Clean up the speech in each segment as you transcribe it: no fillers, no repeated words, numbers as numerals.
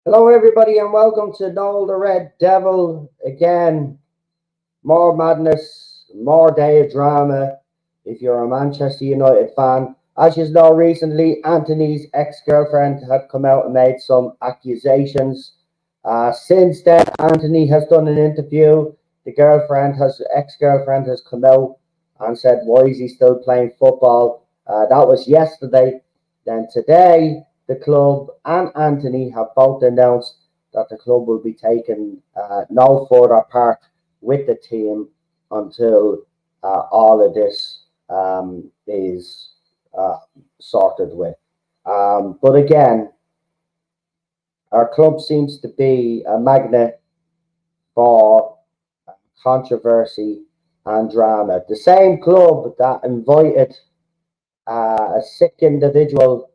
Hello, everybody, and welcome to Noel the Red Devil. Again, more madness, more day of drama. If you're a Manchester United fan, as you know, recently Antony's ex-girlfriend had come out and made some accusations. Since then, Antony has done an interview. Ex-girlfriend has come out and said, "Why is he still playing football?" That was yesterday. Then today, the club and Antony have both announced that the club will be taking no further part with the team until all of this is sorted with. But again, our club seems to be a magnet for controversy and drama. The same club that invited a sick individual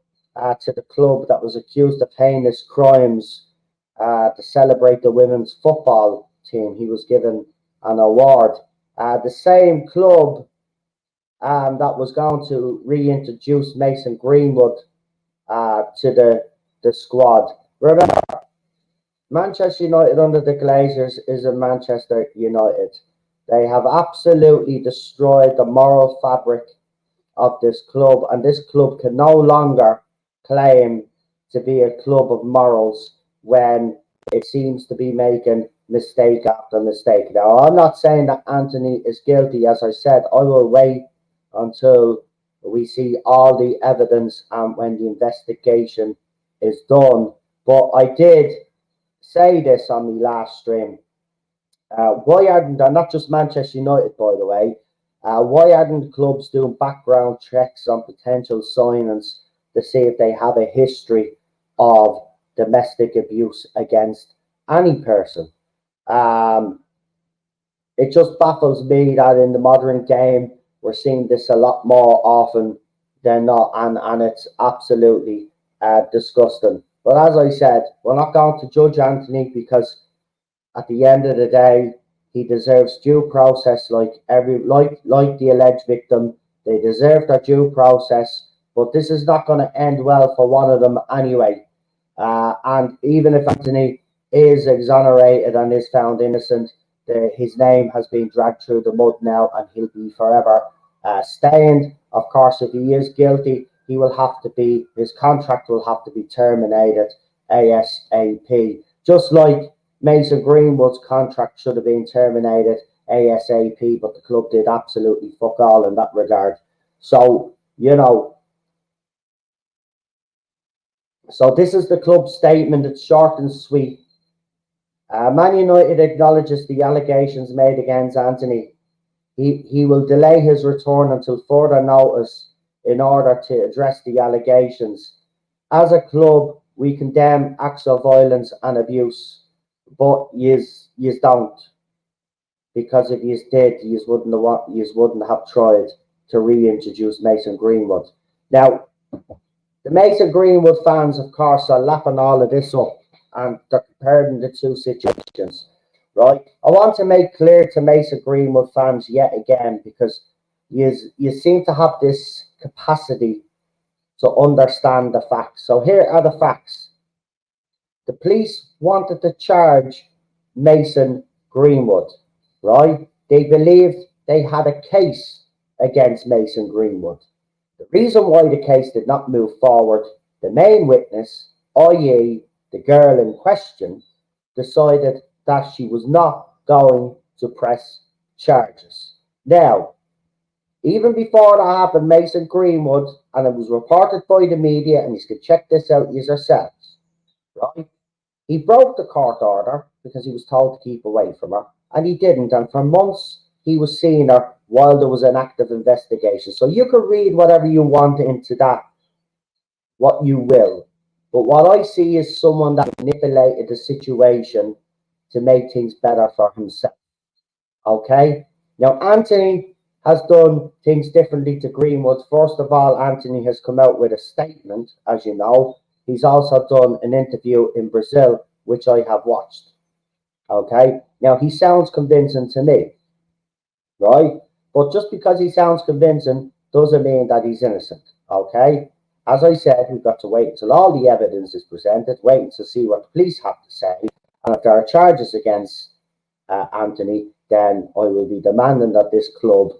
to the club that was accused of heinous crimes to celebrate the women's football team. He was given an award. The same club that was going to reintroduce Mason Greenwood to the squad. Remember, Manchester United under the Glazers is a Manchester United. They have absolutely destroyed the moral fabric of this club, and this club can no longer claim to be a club of morals when it seems to be making mistake after mistake. Now, I'm not saying that Antony is guilty. As I said, I will wait until we see all the evidence and when the investigation is done. But I did say this on the last stream. Why aren't they, not just Manchester United, by the way, why aren't clubs doing background checks on potential signings to see if they have a history of domestic abuse against any person? Um, it just baffles me that in the modern game we're seeing this a lot more often than not, and it's absolutely disgusting. But as I said, we're not going to judge Antony because at the end of the day, he deserves due process like the alleged victim. They deserve their due process, but this is not going to end well for one of them anyway. And even if Antony is exonerated and is found innocent, his name has been dragged through the mud now, and he'll be forever stained. Of course, if he is guilty, his contract will have to be terminated ASAP. Just like Mason Greenwood's contract should have been terminated ASAP, but the club did absolutely fuck all in that regard. So, so this is the club's statement. It's short and sweet. Man United acknowledges the allegations made against Antony. He will delay his return until further notice in order to address the allegations. As a club, we condemn acts of violence and abuse, but yous don't, because if yous did, yous wouldn't have tried to reintroduce Mason Greenwood. Now, the Mason Greenwood fans, of course, are lapping all of this up, and they're comparing the two situations, right? I want to make clear to Mason Greenwood fans yet again, because you seem to have this capacity to understand the facts. So here are the facts. The police wanted to charge Mason Greenwood, right? They believed they had a case against Mason Greenwood. The reason why the case did not move forward, the main witness, i.e., the girl in question, decided that she was not going to press charges. Now, even before that happened, Mason Greenwood, and it was reported by the media, and you can check this out yourselves, right? He broke the court order because he was told to keep away from her, and he didn't. And for months, he was seeing her while there was an active investigation. So you can read whatever you want into that, what you will. But what I see is someone that manipulated the situation to make things better for himself. Okay? Now, Antony has done things differently to Greenwood. First of all, Antony has come out with a statement, as you know. He's also done an interview in Brazil, which I have watched. Okay? Now, he sounds convincing to me, right? But just because he sounds convincing doesn't mean that he's innocent. Okay? as I said, we've got to wait until all the evidence is presented, wait to see what the police have to say. And if there are charges against Antony, then I will be demanding that this club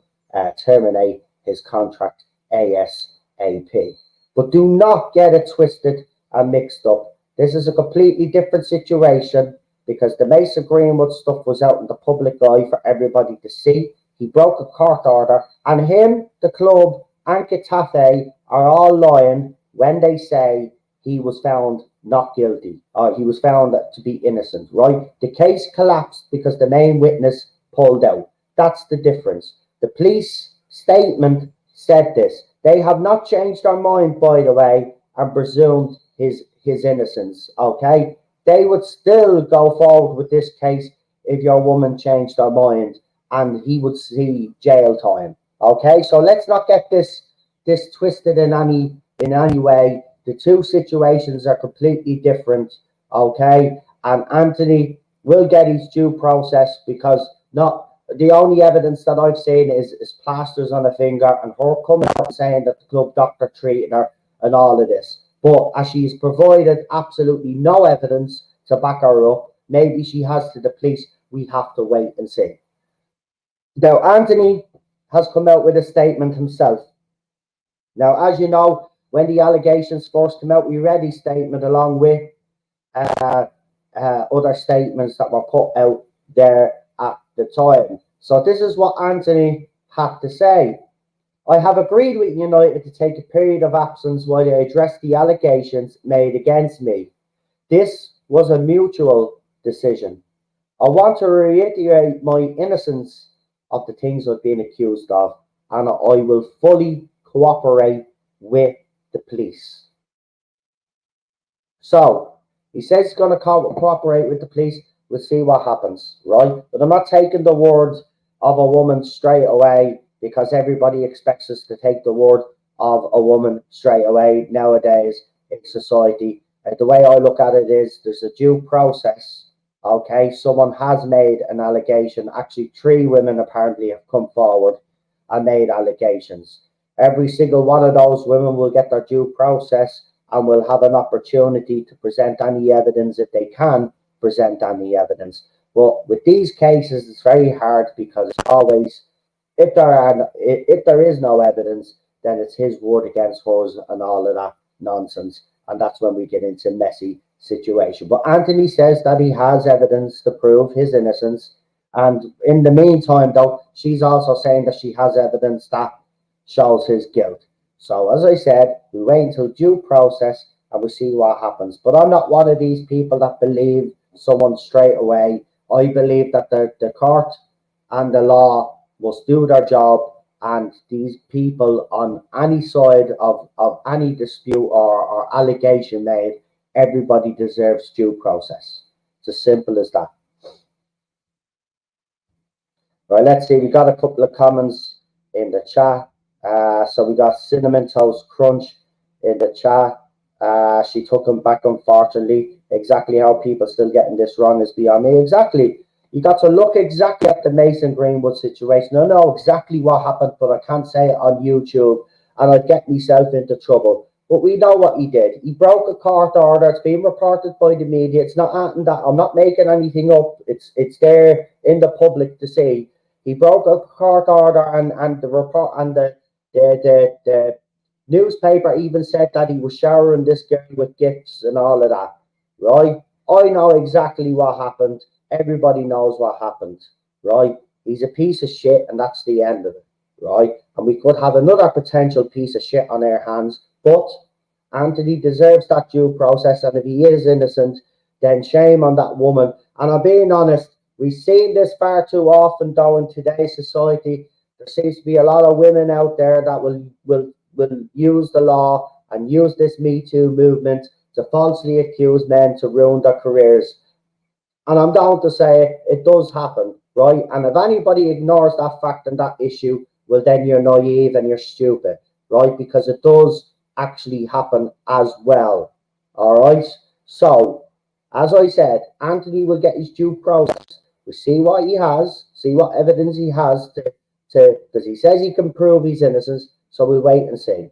terminate his contract ASAP. But do not get it twisted and mixed up. This is a completely different situation because the Mason Greenwood stuff was out in the public eye for everybody to see. He broke a court order, and him, the club, and Getafe are all lying when they say he was found not guilty, or he was found to be innocent, right? The case collapsed because the main witness pulled out. That's the difference. The police statement said this. They have not changed their mind, by the way, and presumed his innocence, okay? They would still go forward with this case if your woman changed her mind, and he would see jail time, okay? So let's not get this twisted in any way. The two situations are completely different, okay? And Antony will get his due process because not the only evidence that I've seen is plasters on a finger and her coming out saying that the club doctor treated her and all of this. But as she's provided absolutely no evidence to back her up, maybe she has to the police, we have to wait and see. Now, Antony has come out with a statement himself. Now, as you know, when the allegations first came out, we read his statement along with other statements that were put out there at the time. So this is what Antony had to say. I have agreed with United to take a period of absence while they address the allegations made against me. This was a mutual decision. I want to reiterate my innocence of the things I've been accused of, and I will fully cooperate with the police. So he says he's going to cooperate with the police. We'll see what happens, right? But I'm not taking the word of a woman straight away because everybody expects us to take the word of a woman straight away nowadays in society. The way I look at it is there's a due process. Okay, someone has made an allegation. Actually, 3 women apparently have come forward and made allegations. Every single one of those women will get their due process and will have an opportunity to present any evidence if they can present any evidence. But with these cases, it's very hard because it's always, if there is no evidence, then it's his word against hers and all of that nonsense. And that's when we get into messy situation. But Antony says that he has evidence to prove his innocence. And in the meantime, though, she's also saying that she has evidence that shows his guilt. So as I said, we wait until due process and we see what happens. But I'm not one of these people that believe someone straight away. I believe that the court and the law must do their job, and these people on any side of any dispute or allegation made, everybody deserves due process. It's as simple as that. Right, let's see. We got a couple of comments in the chat. So we got Cinnamon Toast Crunch in the chat. She took him back, unfortunately. Exactly how people still getting this wrong is beyond me. Exactly. You got to look exactly at the Mason Greenwood situation. I know exactly what happened, but I can't say it on YouTube, and I'd get myself into trouble. But we know what he did. He broke a court order. It's being reported by the media. It's not that. I'm not making anything up. It's there in the public to see. He broke a court order, and the report and the newspaper even said that he was showering this girl with gifts and all of that. Right? I know exactly what happened. Everybody knows what happened. Right? He's a piece of shit, and that's the end of it. Right? And we could have another potential piece of shit on our hands, but Antony deserves that due process, and if he is innocent, then shame on that woman. And I'm being honest, we've seen this far too often, though, in today's society. There seems to be a lot of women out there that will use the law and use this Me Too movement to falsely accuse men to ruin their careers. And I'm down to say it does happen, right? And if anybody ignores that fact and that issue, well, then you're naive and you're stupid, right? Because it does actually happen as well, all right? So, as I said, Antony will get his due process. We see what he has, see what evidence he has to because he says he can prove his innocence, so we'll wait and see.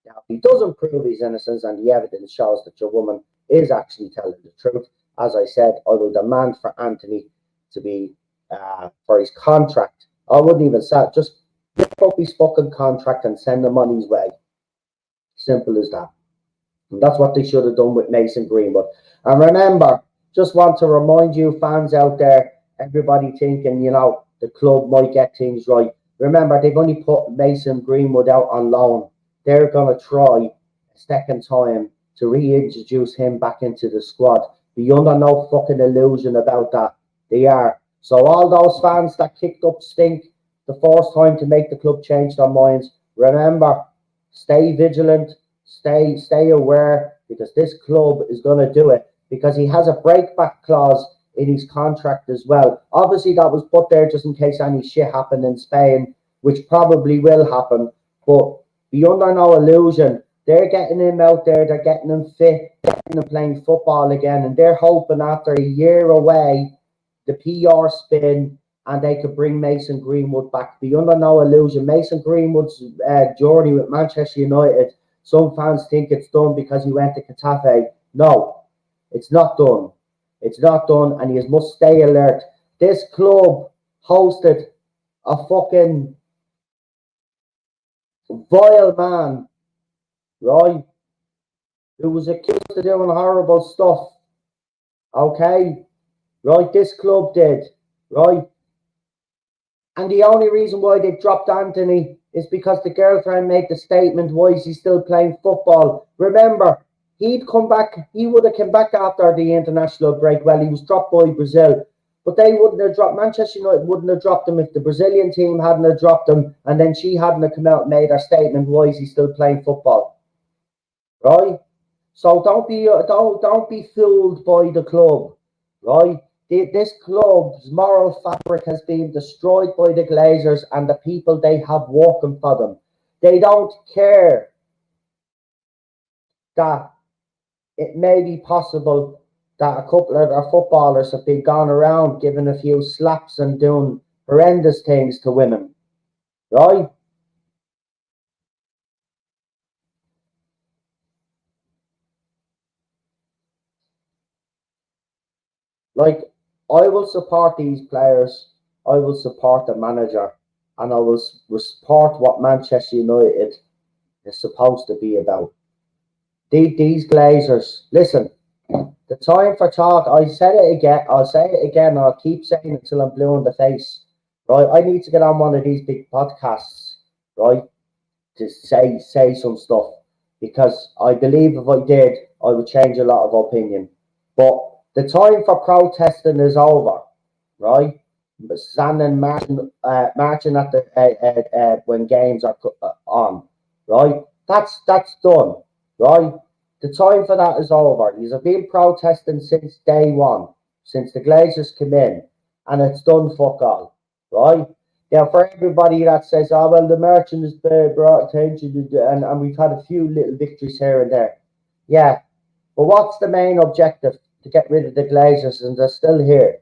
Now, if he doesn't prove his innocence and the evidence shows that your woman is actually telling the truth, as I said, I will demand for Antony to be for his contract. I wouldn't even say just pick up his fucking contract and send him on his way. Simple as that. And that's what they should have done with Mason Greenwood. And remember, just want to remind you fans out there, everybody thinking, the club might get things right. Remember, they've only put Mason Greenwood out on loan. They're going to try a second time to reintroduce him back into the squad. Be under no fucking illusion about that. They are. So all those fans that kicked up stink the first time to make the club change their minds, remember, stay vigilant, stay aware, because this club is going to do it, because he has a breakback clause in his contract as well. Obviously, that was put there just in case any shit happened in Spain, which probably will happen, but be under no illusion. They're getting him out there, they're getting him fit, getting him playing football again, and they're hoping after a year away, the PR spin, and they could bring Mason Greenwood back. Be under no illusion. Mason Greenwood's journey with Manchester United, some fans think it's done because he went to Getafe. No, it's not done. It's not done, and you must stay alert. This club hosted a fucking vile man, right, who was accused of doing horrible stuff. Okay, right, this club did, right? And the only reason why they dropped Antony is because the girlfriend made the statement, why is he still playing football? Remember, he'd come back, he would have come back after the international break. Well, he was dropped by Brazil, but they wouldn't have dropped, Manchester United wouldn't have dropped him if the Brazilian team hadn't have dropped him, and then she hadn't have come out and made her statement, why is he still playing football? Right? So don't be fooled by the club, right? This club's moral fabric has been destroyed by the Glazers and the people they have working for them. They don't care that it may be possible that a couple of our footballers have been gone around giving a few slaps and doing horrendous things to women, right? Like, I will support these players, I will support the manager, and I will support what Manchester United is supposed to be about. These Glazers, listen, the time for talk, I said it again, I'll say it again, I'll keep saying it until I'm blue in the face, right? I need to get on one of these big podcasts, right, to say some stuff, because I believe if I did, I would change a lot of opinion. But the time for protesting is over, right? Standing marching at the when games are on, right? That's done, right? The time for that is over. These have been protesting since day one, since the Glazers came in, and it's done fuck all, right? Now, for everybody that says, oh, well, the merchant has brought attention, and we've had a few little victories here and there. Yeah, but what's the main objective? To get rid of the Glazers, and they're still here,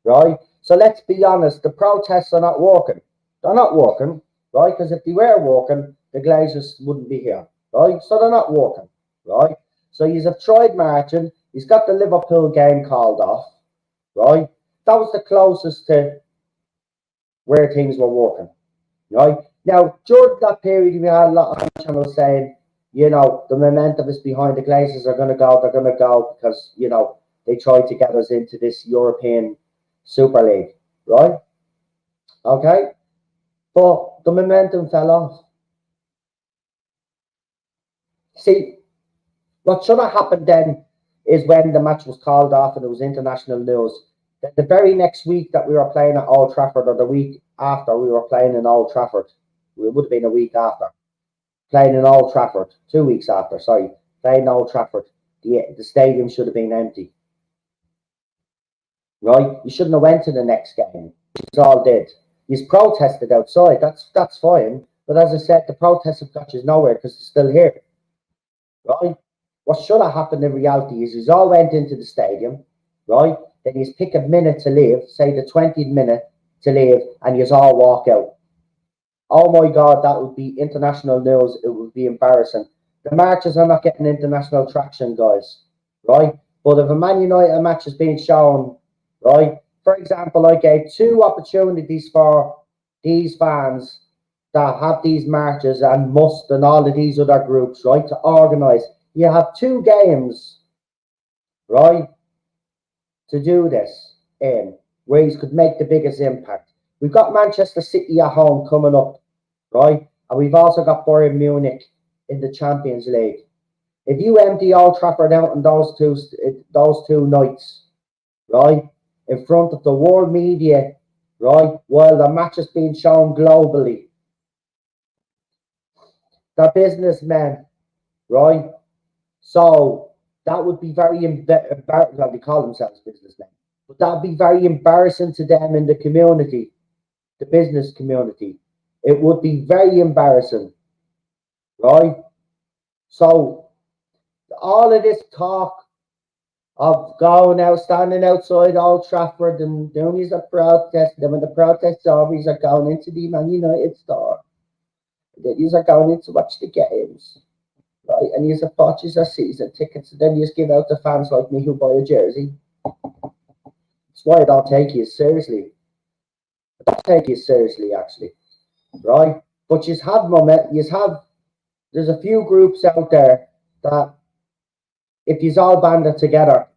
right? So let's be honest, the protests are not working. They're not working, right? Because if they were working, the Glazers wouldn't be here, right? So they're not working, right? So you have tried marching. He's got the Liverpool game called off, right? That was the closest to where things were working, right? Now, during that period, we had a lot of channels saying, the momentum is behind the Glazers are going to go, they're going to go because, they tried to get us into this European Super League, right? Okay? But the momentum fell off. See, what should have happened then is when the match was called off and it was international news, that the very next week that we were playing at Old Trafford, or the week after we were playing in Old Trafford, it would have been a week after, playing in Old Trafford, 2 weeks after, sorry, playing in Old Trafford, the stadium should have been empty. Right? You shouldn't have went to the next game. It's all did. He's protested outside. That's fine. But as I said, the protests have got you nowhere because it's still here. Right? What should have happened in reality is he's all went into the stadium, right? Then he's pick a minute to leave, say the 20th minute to leave, and he's all walk out. Oh my God, that would be international news. It would be embarrassing. The matches are not getting international traction, guys, right? But if a Man United match is being shown, right? For example, I gave 2 opportunities for these fans that have these matches and Must and all of these other groups, right, to organise. You have 2 games, right, to do this in where you could make the biggest impact. We've got Manchester City at home coming up, right? And we've also got Bayern Munich in the Champions League. If you empty Old Trafford out on those two nights, right, in front of the world media, right, while the match is being shown globally, the businessmen, right? So that would be very embarrassing. Well, they call themselves businessmen, but that would be very embarrassing to them in the community, the business community. It would be very embarrassing, right? So all of this talk of going out, standing outside Old Trafford and doing these protests, then when the protests are, these are going into the Man United store. These are going in to watch the games, right? And you have purchase a season tickets, and then you just give out to fans like me who buy a jersey. That's why I don't take you seriously. I don't take you seriously, actually, right? But you have moment. There's a few groups out there that if you all banded together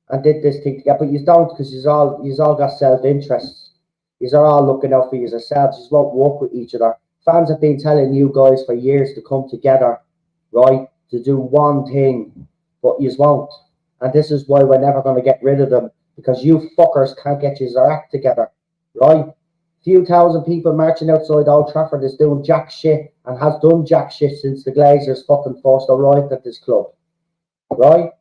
and did this thing together, but you don't because you all got self-interests. You are all looking out for yourselves. You won't work with each other. Fans have been telling you guys for years to come together, right, to do one thing, but you won't. And this is why we're never going to get rid of them, because you fuckers can't get your act together, right? Few thousand people marching outside Old Trafford is doing jack shit and has done jack shit since the Glazers fucking forced a riot at this club, right?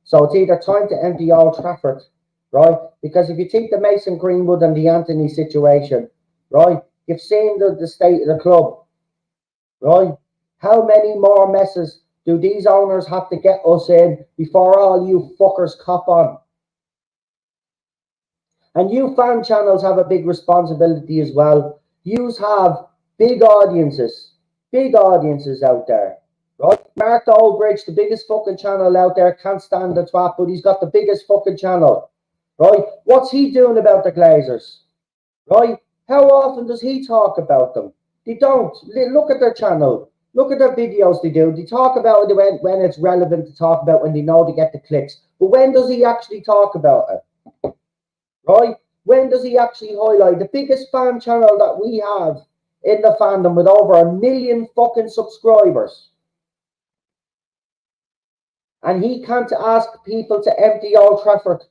So it's either time to empty Old Trafford, right? Because if you take the Mason Greenwood and the Antony situation, right, you've seen the state of the club, right? How many more messes do these owners have to get us in before all you fuckers cop on? And you fan channels have a big responsibility as well. You have big audiences out there, right? Mark Oldbridge, the biggest fucking channel out there, can't stand the twat, but he's got the biggest fucking channel, right? What's he doing about the Glazers, right? How often does he talk about them? They don't. Look at their channel. Look at their videos they do. They talk about it when it's relevant to talk about, when they know they get the clicks. But when does he actually talk about it? Right? When does he actually highlight the biggest fan channel that we have in the fandom with over 1 million fucking subscribers? And he can't ask people to empty Old Trafford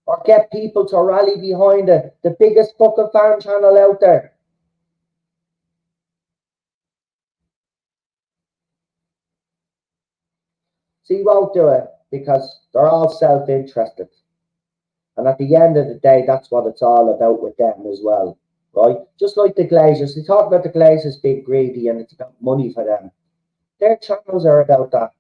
or get people to rally behind it. The biggest fucking fan channel out there. So he won't do it because they're all self-interested. And at the end of the day, that's what it's all about with them as well, right? Just like the Glazers. They talk about the Glazers being greedy and it's about money for them. Their channels are about that,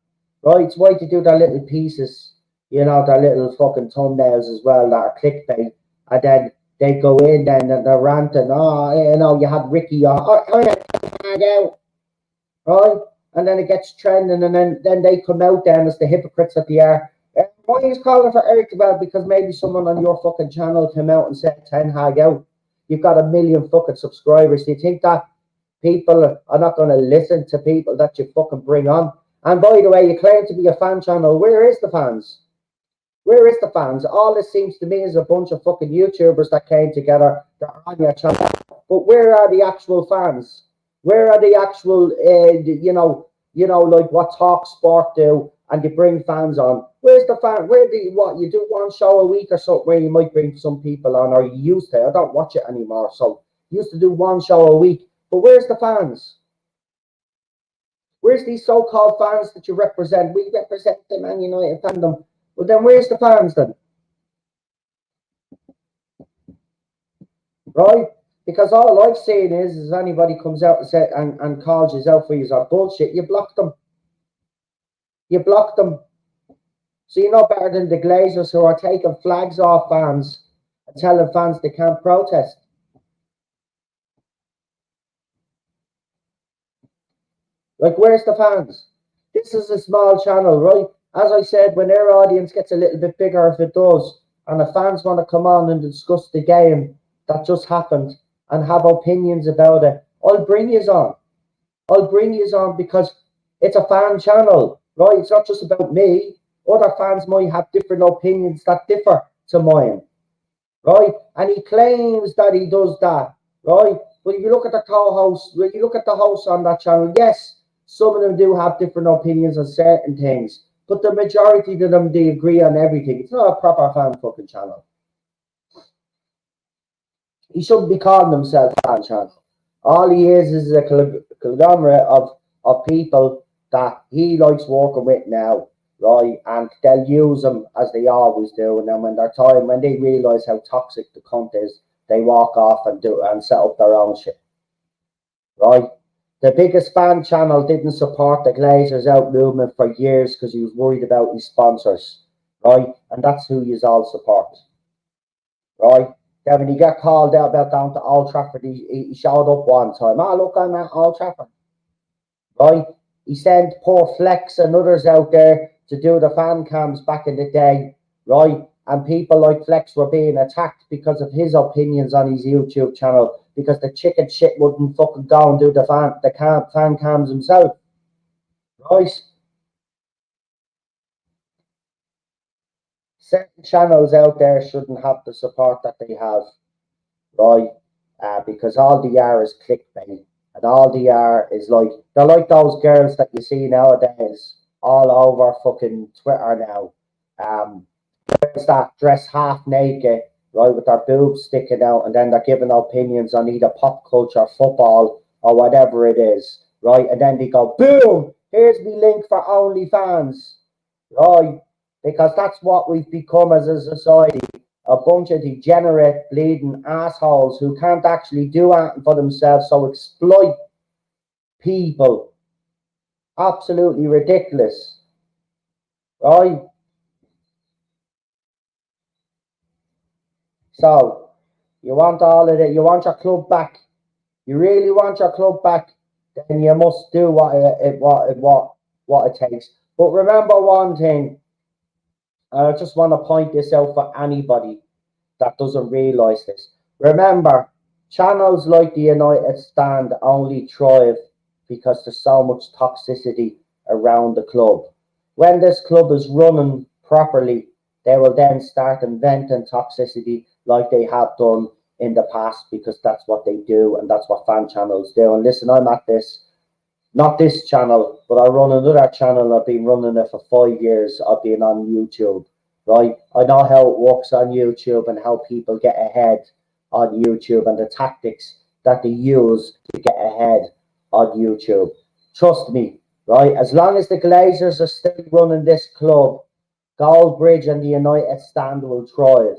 right? It's why they do their little pieces, their little fucking thumbnails as well that are clickbait. And then they go in then and they're ranting, you had Ricky on, right? And then it gets trending, and then they come out then as the hypocrites that they are. Why is calling for Eric? Well, because maybe someone on your fucking channel came out and said Ten Hag out. You've got 1 million fucking subscribers. Do you think that people are not going to listen to people that you fucking bring on? And by the way, you claim to be a fan channel. Where is the fans? Where is the fans? All this seems to me is a bunch of fucking YouTubers that came together that are on your channel. But where are the actual fans? Where are the actual, like what Talk Sport do, and you bring fans on? Where's the fan? You do one show a week or something where you might bring some people on, or you used to. I don't watch it anymore, so you used to do one show a week. But where's the fans? Where's these so-called fans that you represent? We represent the Man United fandom. Well, then where's the fans then? Right? Because all I've seen is anybody comes out and calls you out for you are bullshit, you block them. You block them. So you're no better than the Glazers who are taking flags off fans and telling fans they can't protest. Like, where's the fans? this is a small channel, right? As I said, when their audience gets a little bit bigger, if it does, and the fans want to come on and discuss the game that just happened and have opinions about it, I'll bring you on. I'll bring you on because it's a fan channel, right? It's not just about me. Other fans might have different opinions that differ to mine, right? And he claims that he does that, right? But if you look at the co-hosts, when you look at the hosts on that channel, yes, some of them do have different opinions on certain things, but the majority of them, they agree on everything. It's not a proper fan fucking channel. He shouldn't be calling himself a fan channel. All he is a conglomerate of people that he likes working with now, right? And they'll use him as they always do. And then when they realise how toxic the cunt is, they walk off and set up their own shit, right? The biggest fan channel didn't support the Glazers out movement for years because he was worried about his sponsors, right? And that's who you all support, right? Then when he got called out about down to Old Trafford, he showed up one time. Oh, look, I'm at Old Trafford, right? He sent poor Flex and others out there to do the fan cams back in the day, right? And people like Flex were being attacked because of his opinions on his YouTube channel, because the chicken shit wouldn't fucking go and do the fan cams himself, right? Certain channels out there shouldn't have the support that they have, right? Because all they are is clickbait, and all they are is like, they're like those girls that you see nowadays all over fucking Twitter now. Girls that dress half naked, right, with their boobs sticking out, and then they're giving opinions on either pop culture, football, or whatever it is, right? And then they go, boom, here's me link for OnlyFans, right? Because that's what we've become as a society. A bunch of degenerate, bleeding assholes who can't actually do anything for themselves, so exploit people. Absolutely ridiculous, right? So, you want all of it, you want your club back. You really want your club back, then you must do what it takes. But remember one thing, I just want to point this out for anybody that doesn't realise this. Remember, channels like the United Stand only thrive because there's so much toxicity around the club. When this club is running properly, they will then start inventing toxicity like they have done in the past, because that's what they do and that's what fan channels do. And listen, I'm at this, not this channel, but I run another channel. I've been running it for 5 years. I've been on YouTube, right? I know how it works on YouTube and how people get ahead on YouTube and the tactics that they use to get ahead on YouTube. Trust me, right? As long as the Glazers are still running this club, Goldbridge and the United Stand will thrive.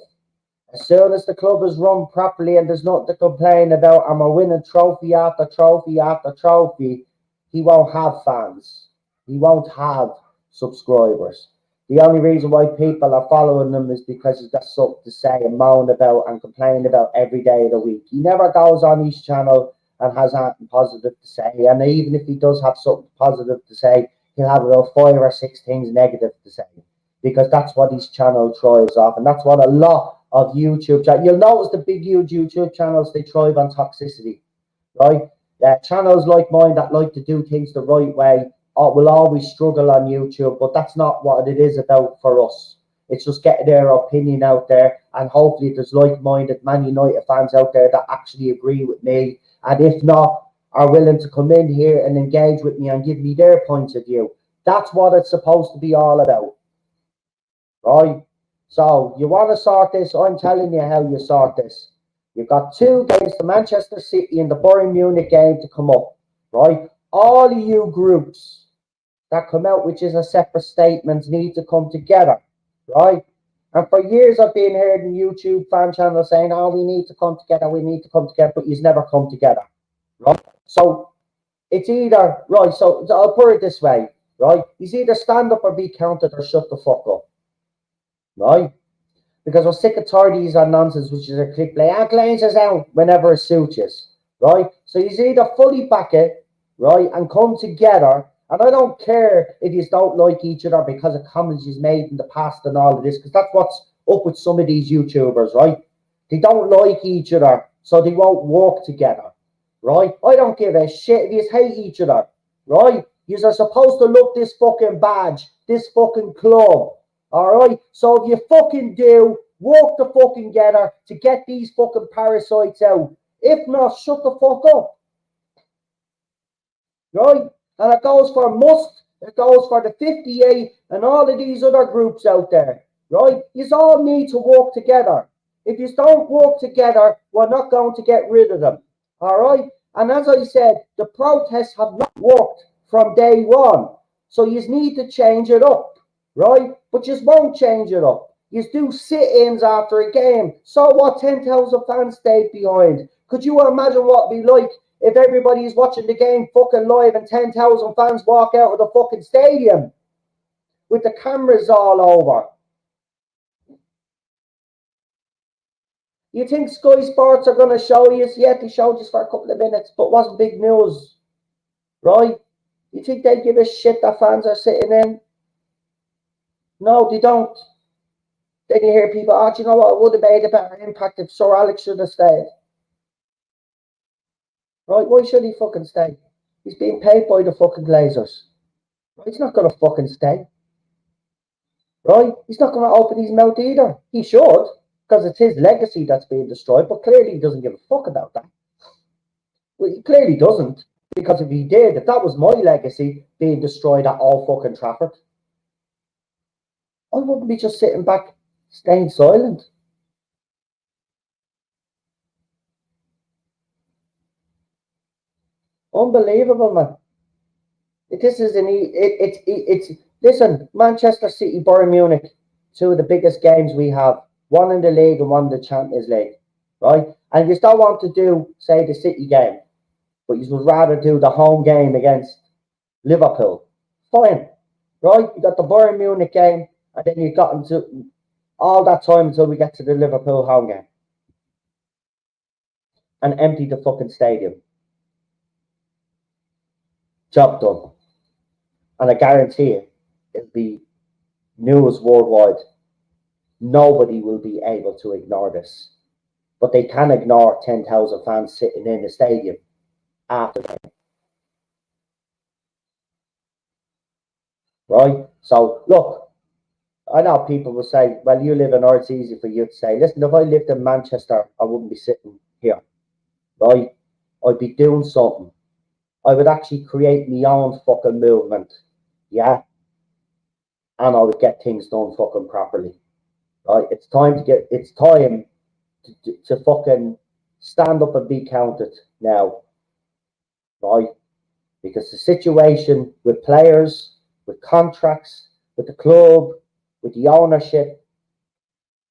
As soon as the club is run properly and there's nothing to complain about, and we're winning trophy after trophy after trophy, he won't have fans. He won't have subscribers. The only reason why people are following them is because he's got something to say and moan about and complain about every day of the week. He never goes on his channel and has anything positive to say. And even if he does have something positive to say, he'll have about 5 or 6 things negative to say, because that's what his channel thrives off. And that's what a lot of YouTube channels, you'll notice the big huge YouTube channels, they thrive on toxicity, right? Channels like mine that like to do things the right way will always struggle on YouTube, but that's not what it is about for us. It's just getting their opinion out there, and hopefully there's like-minded Man United fans out there that actually agree with me, and if not, are willing to come in here and engage with me and give me their points of view. That's what it's supposed to be all about, right? So you want to sort this? I'm telling you how you sort this. You've got 2 games, the Manchester City and the Bayern Munich game, to come up, right? All of you groups that come out, which is a separate statement, need to come together, right? And for years I've been heard in YouTube fan channels saying, oh, we need to come together, but you've never come together, right? So it's either, right, so I'll put it this way, right? It's either stand up or be counted, or shut the fuck up, right? Because we're sick and tired of these nonsense, which is a click play. Glazers out whenever it suits you, right? So you either fully back it, right, and come together And I don't care if you don't like each other because of comments you've made in the past and all of this, because that's what's up with some of these YouTubers, right? They don't like each other, so they won't work together, right? I don't give a shit if you hate each other, right? You are supposed to love this fucking badge, this fucking club, all right? So if you fucking do, work the fucking together to get these fucking parasites out. If not, shut the fuck up, right? And it goes for Musk, it goes for the 58 and all of these other groups out there, right? You all need to work together. If you don't work together, we're not going to get rid of them, all right? And as I said, the protests have not worked from day one. So you need to change it up, right? But you won't change it up. You do sit-ins after a game. So what, 10,000 fans stayed behind. Could you imagine what it'd be like if everybody's watching the game fucking live and 10,000 fans walk out of the fucking stadium with the cameras all over? You think Sky Sports are going to show you? Yeah, they showed you for a couple of minutes, but it wasn't big news, right? You think they give a shit that fans are sitting in? No, they don't. Then you hear people, oh, do you know what? It would have made a better impact if Sir Alex should have stayed. Right? Why should he fucking stay? He's being paid by the fucking Glazers. Right? He's not going to fucking stay. Right? He's not going to open his mouth either. He should, because it's his legacy that's being destroyed, but clearly he doesn't give a fuck about that. Well, he clearly doesn't, because if he did, if that was my legacy being destroyed at Old fucking Trafford, I wouldn't be just sitting back, staying silent. Unbelievable, man. This is it's listen, Manchester City, Bayern Munich, two of the biggest games we have, one in the league and one in the Champions League, right? And you still want to do, say, the City game, but you would rather do the home game against Liverpool. Fine, right? You got the Bayern Munich game, and then you got into all that time until we get to the Liverpool home game and empty the fucking stadium. Job done. And I guarantee it, it'll be news worldwide. Nobody will be able to ignore this. But they can ignore 10,000 fans sitting in the stadium after the game. Right? So, look, I know people will say, well, you live in Ireland, it's easy for you to say, listen, if I lived in Manchester, I wouldn't be sitting here. Right? I'd be doing something. I would actually create my own fucking movement. Yeah? And I would get things done fucking properly. Right? It's time to fucking stand up and be counted now. Right? Because the situation with players, with contracts, with the club, with the ownership,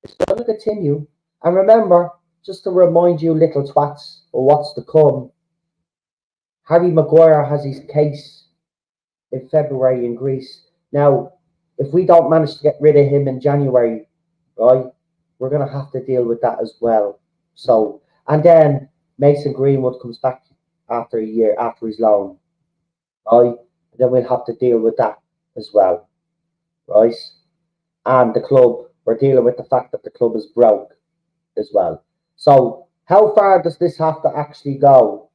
it's going to continue. And remember, just to remind you little twats of what's to come, Harry Maguire has his case in February in Greece. Now, if we don't manage to get rid of him in January, right, we're going to have to deal with that as well. So, and then Mason Greenwood comes back after a year, after his loan, right? Then we'll have to deal with that as well, right? And the club, we're dealing with the fact that the club is broke as well. So, how far does this have to actually go,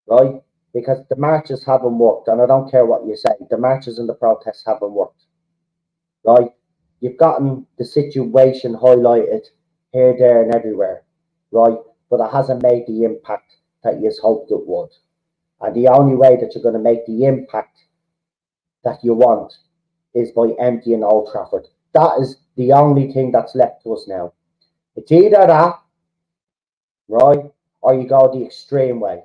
right? Because the marches haven't worked, and I don't care what you say, the marches and the protests haven't worked, right? You've gotten the situation highlighted here, there, and everywhere, right? But it hasn't made the impact that you hoped it would. And the only way that you're going to make the impact that you want is by emptying Old Trafford. That is the only thing that's left to us now. It's either that, right, or you go the extreme way,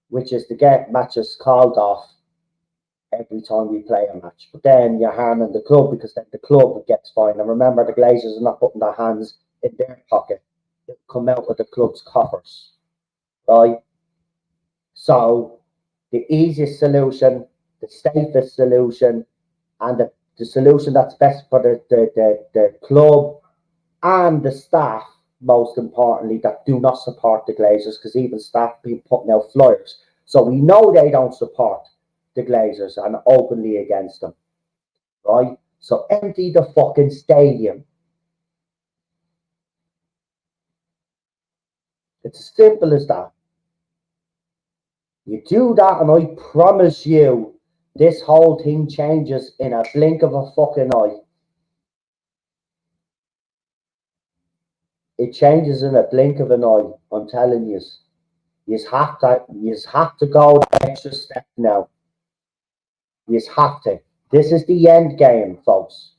which is to get matches called off every time we play a match. But then you're harming the club, because then the club gets fined. And remember, the Glazers are not putting their hands in their pocket. They come out with the club's coffers, right? So the easiest solution, the safest solution, and the solution that's best for the club and the staff, most importantly, that do not support the Glazers, because even staff been putting out flyers. So we know they don't support the Glazers and openly against them, right? So empty the fucking stadium. It's as simple as that. You do that, and I promise you, this whole thing changes in a blink of a fucking eye. It changes in a blink of an eye. I'm telling you. You have to go that extra step now. You have to. This is the end game, folks.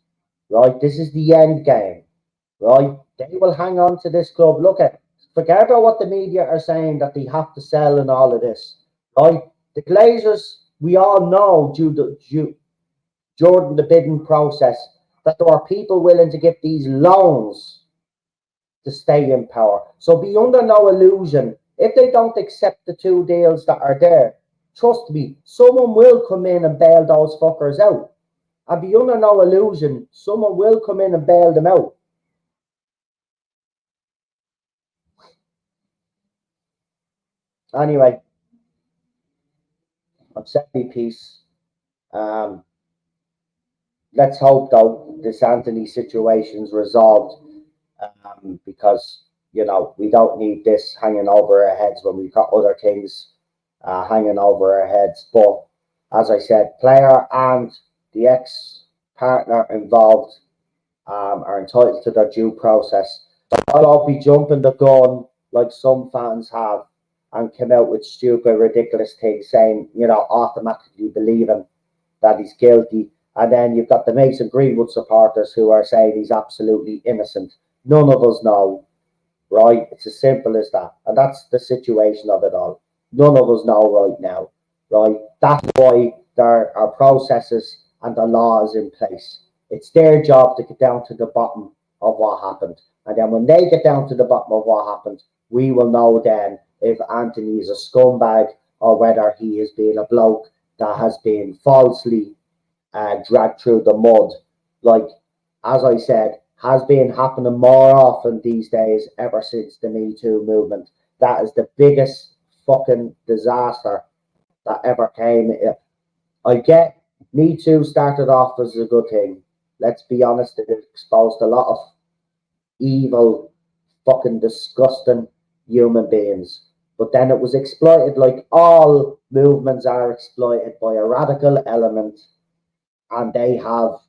Right? This is the end game. Right? They will hang on to this club. Forget about what the media are saying that they have to sell and all of this. Right? The Glazers, we all know during the bidding process that there are people willing to give these loans to stay in power. So be under no illusion. If they don't accept the 2 deals that are there, trust me, someone will come in and bail those fuckers out. And be under no illusion, someone will come in and bail them out. Anyway, I've said my piece. Let's hope, though, this Antony situation's resolved, because, we don't need this hanging over our heads when we've got other things hanging over our heads. But, as I said, player and the ex-partner involved are entitled to their due process. I won't be jumping the gun like some fans have and come out with stupid, ridiculous things saying, automatically believing that he's guilty. And then you've got the Mason Greenwood supporters who are saying he's absolutely innocent. None of us know, right? It's as simple as that. And that's the situation of it all. None of us know right now, right? That's why there are processes and the law is in place. It's their job to get down to the bottom of what happened. And then when they get down to the bottom of what happened, we will know then if Antony is a scumbag or whether he is being a bloke that has been falsely dragged through the mud. Like, as I said, has been happening more often these days ever since the Me Too movement. That is the biggest fucking disaster that ever came. I get Me Too started off as a good thing. Let's be honest, it exposed a lot of evil, fucking disgusting human beings. But then it was exploited like all movements are exploited by a radical element, and they have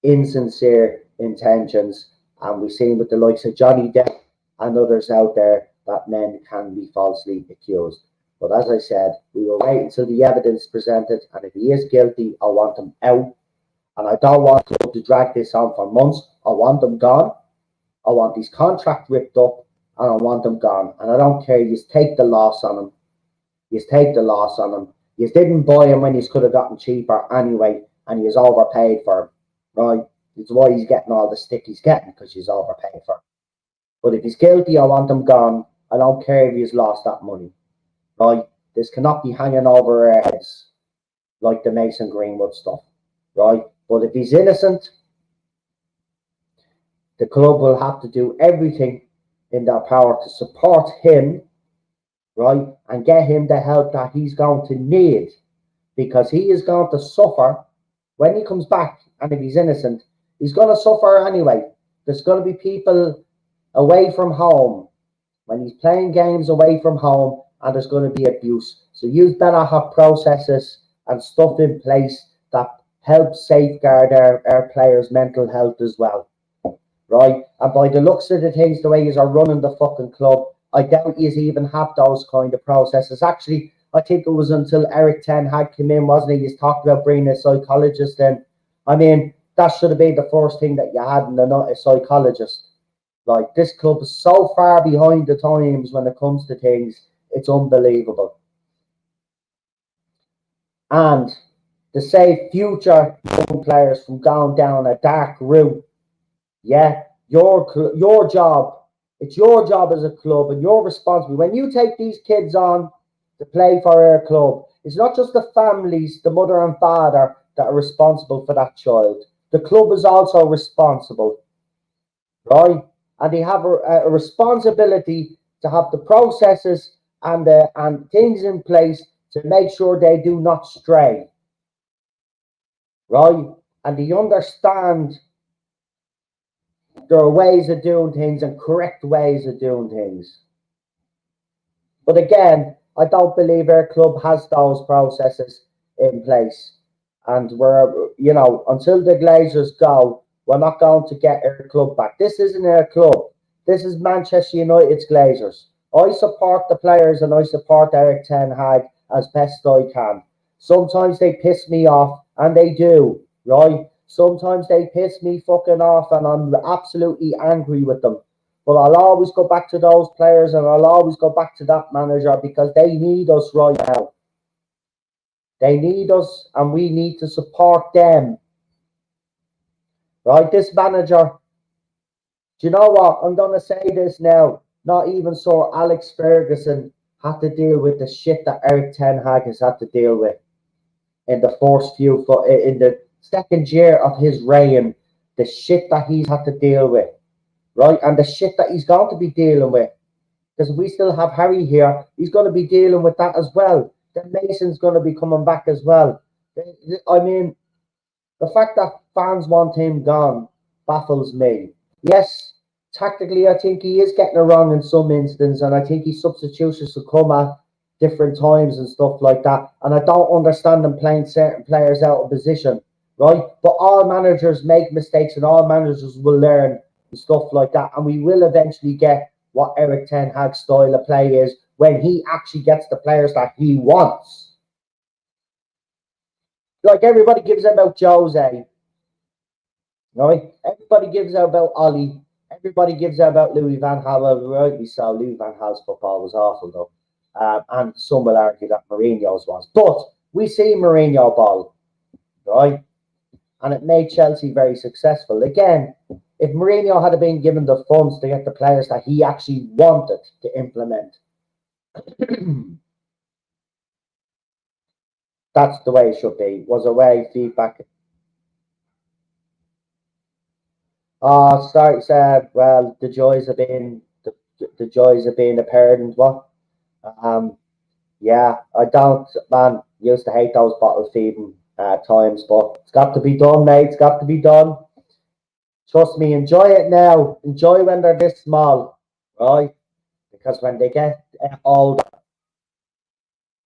insincere intentions. And we've seen with the likes of Johnny Depp and others out there that men can be falsely accused. But as I said, we will wait until the evidence is presented, and if he is guilty, I want him out. And I don't want to drag this on for months. I want him gone. I want his contract ripped up, and I want him gone. And I don't care. You take the loss on him. You take the loss on him. You didn't buy him when you could have gotten cheaper anyway, and he's overpaid for him, right? It's why he's getting all the stick he's getting, because he's overpaid for him. But if he's guilty, I want him gone. I don't care if he's lost that money, right? This cannot be hanging over our heads like the Mason Greenwood stuff, right? But if he's innocent, the club will have to do everything in their power to support him, right? And get him the help that he's going to need, because he is going to suffer when he comes back. And if he's innocent, he's going to suffer anyway. There's going to be people away from home when he's playing games away from home, and there's going to be abuse. So you better have processes and stuff in place that help safeguard our players' mental health as well, right? And by the looks of the things, the way you are running the fucking club, I doubt you even have those kind of processes. Actually, I think it was until Eric Ten Hag came in, wasn't he? He's talked about bringing a psychologist in. I mean, that should have been the first thing that you had in a psychologist. Like, this club is so far behind the times when it comes to things, it's unbelievable. And to save future young players from going down a dark route, yeah, your job, it's your job as a club, and you're responsible. When you take these kids on to play for our club, it's not just the families, the mother and father, that are responsible for that child. The club is also responsible, right? And they have a responsibility to have the processes and things in place to make sure they do not stray, right? And they understand there are ways of doing things and correct ways of doing things. But again, I don't believe our club has those processes in place. And we're, until the Glazers go, we're not going to get our club back. This isn't our club. This is Manchester United's Glazers. I support the players and I support Eric Ten Hag as best I can. Sometimes they piss me off, and they do, right? Sometimes they piss me fucking off, and I'm absolutely angry with them. But I'll always go back to those players, and I'll always go back to that manager, because they need us right now. They need us, and we need to support them. Right? This manager, do you know what? I'm going to say this now. Not even Sir Alex Ferguson had to deal with the shit that Eric Ten Hag has had to deal with in the second year of his reign. The shit that he's had to deal with. Right? And the shit that he's going to be dealing with. Because we still have Harry here, he's going to be dealing with that as well. Then Mason's going to be coming back as well. I mean, the fact that fans want him gone baffles me. Yes, tactically, I think he is getting it wrong in some instances, and I think his substitutions should come at different times and stuff like that. And I don't understand them playing certain players out of position, right? But all managers make mistakes, and all managers will learn and stuff like that. And we will eventually get what Eric Ten Hag's style of play is when he actually gets the players that he wants. Like everybody gives out about Jose, right? Everybody gives out about Ollie. Everybody gives out about Louis Van Gaal. Rightly so. Louis Van Gaal's football was awful, though. And some will argue that Mourinho's was. But we see Mourinho ball, right? And it made Chelsea very successful. Again, if Mourinho had been given the funds to get the players that he actually wanted to implement, that's the way it should be. Was away feedback. Start said, well, the joys of being a parent. What? Yeah, I don't, man. Used to hate those bottle feeding times, but it's got to be done, mate. It's got to be done. Trust me, enjoy it now. Enjoy when they're this small, right? Because when they get old,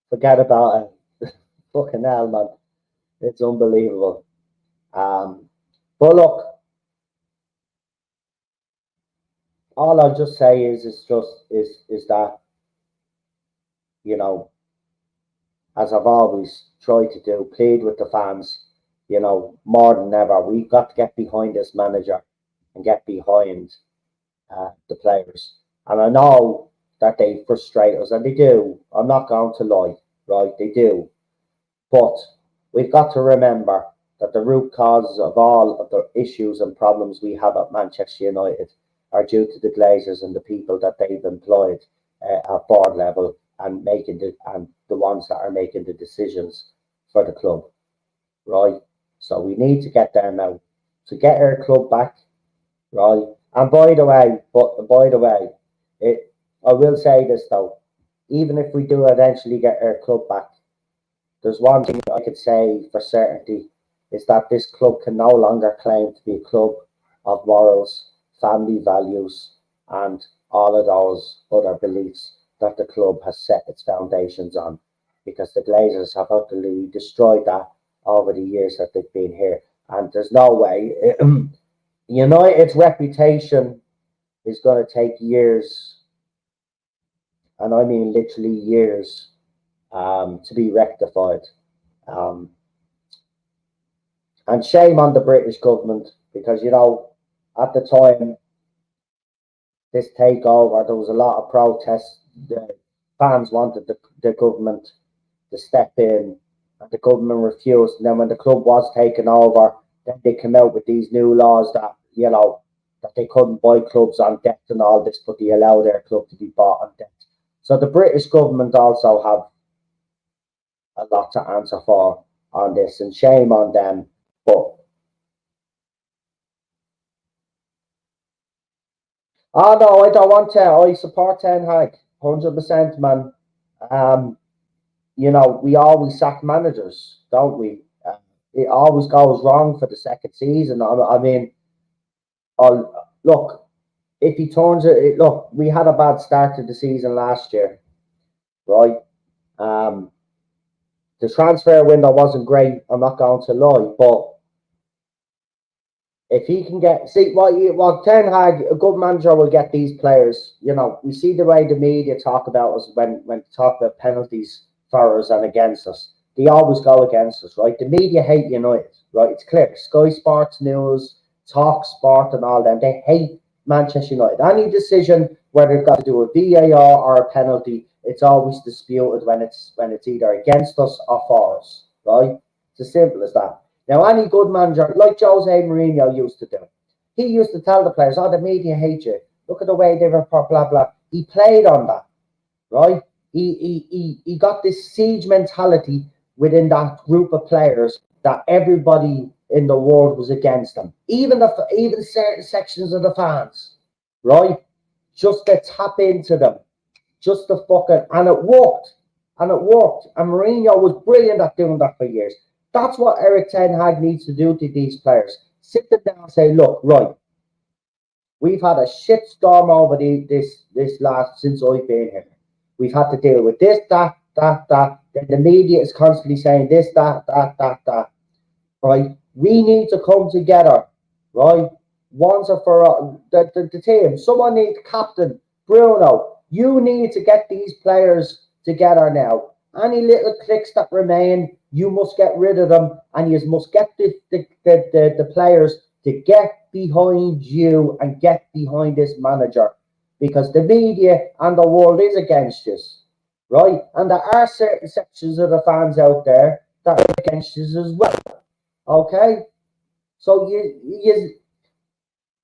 forget about it. Fucking hell, man. It's unbelievable. But look, all I'll just say is that, as I've always tried to do, plead with the fans, more than ever. We've got to get behind this manager and get behind the players. And I know that they frustrate us, and they do. I'm not going to lie, right? They do. But we've got to remember that the root causes of all of the issues and problems we have at Manchester United are due to the Glazers and the people that they've employed at board level and the ones that are making the decisions for the club, right? So we need to get them out to get our club back, right? And by the way, I will say this though, even if we do eventually get our club back, there's one thing I could say for certainty is that this club can no longer claim to be a club of morals, family values, and all of those other beliefs that the club has set its foundations on, because the Glazers have utterly destroyed that over the years that they've been here. And there's no way United's reputation is going to take years, and I mean literally years, to be rectified. And shame on the British government, because at the time this takeover, there was a lot of protests. The fans wanted the government to step in, and the government refused. And then when the club was taken over, then they came out with these new laws that that they couldn't buy clubs on debt and all this, but they allowed their club to be bought on debt. So the British government also have a lot to answer for on this, and shame on them. But no, I don't want to. I support Ten Hag, 100%, man. we always sack managers, don't we? It always goes wrong for the second season. I mean, look, if he turns it, look, we had a bad start to the season last year, right? Um, the transfer window wasn't great. I'm not going to lie, but if he can what Ten Hag, a good manager will get these players. We see the way the media talk about us when they talk about penalties for us and against us. They always go against us, right? The media hate United, right? It's clear. Sky Sports News, Talk Sport, and all them, they hate Manchester United. Any decision, whether it's got to do with VAR or a penalty, it's always disputed when it's either against us or for us, right? It's as simple as that. Now, any good manager, like Jose Mourinho used to do, he used to tell the players, the media hate you. Look at the way they report, blah, blah. He played on that, right? He got this siege mentality within that group of players that everybody in the world was against them. Even certain sections of the fans, right? Just to tap into them. Just to and it worked. And it worked. And Mourinho was brilliant at doing that for years. That's what Eric Ten Hag needs to do to these players. Sit them down and say, look, right, we've had a shit storm over this last since I've been here. We've had to deal with this, that. Then the media is constantly saying this, that. Right? We need to come together, right? Once and for all, the team. Someone needs captain, Bruno. You need to get these players together now. Any little cliques that remain, you must get rid of them, and you must get the players to get behind you and get behind this manager, because the media and the world is against us, right? And there are certain sections of the fans out there that are against us as well. Okay, so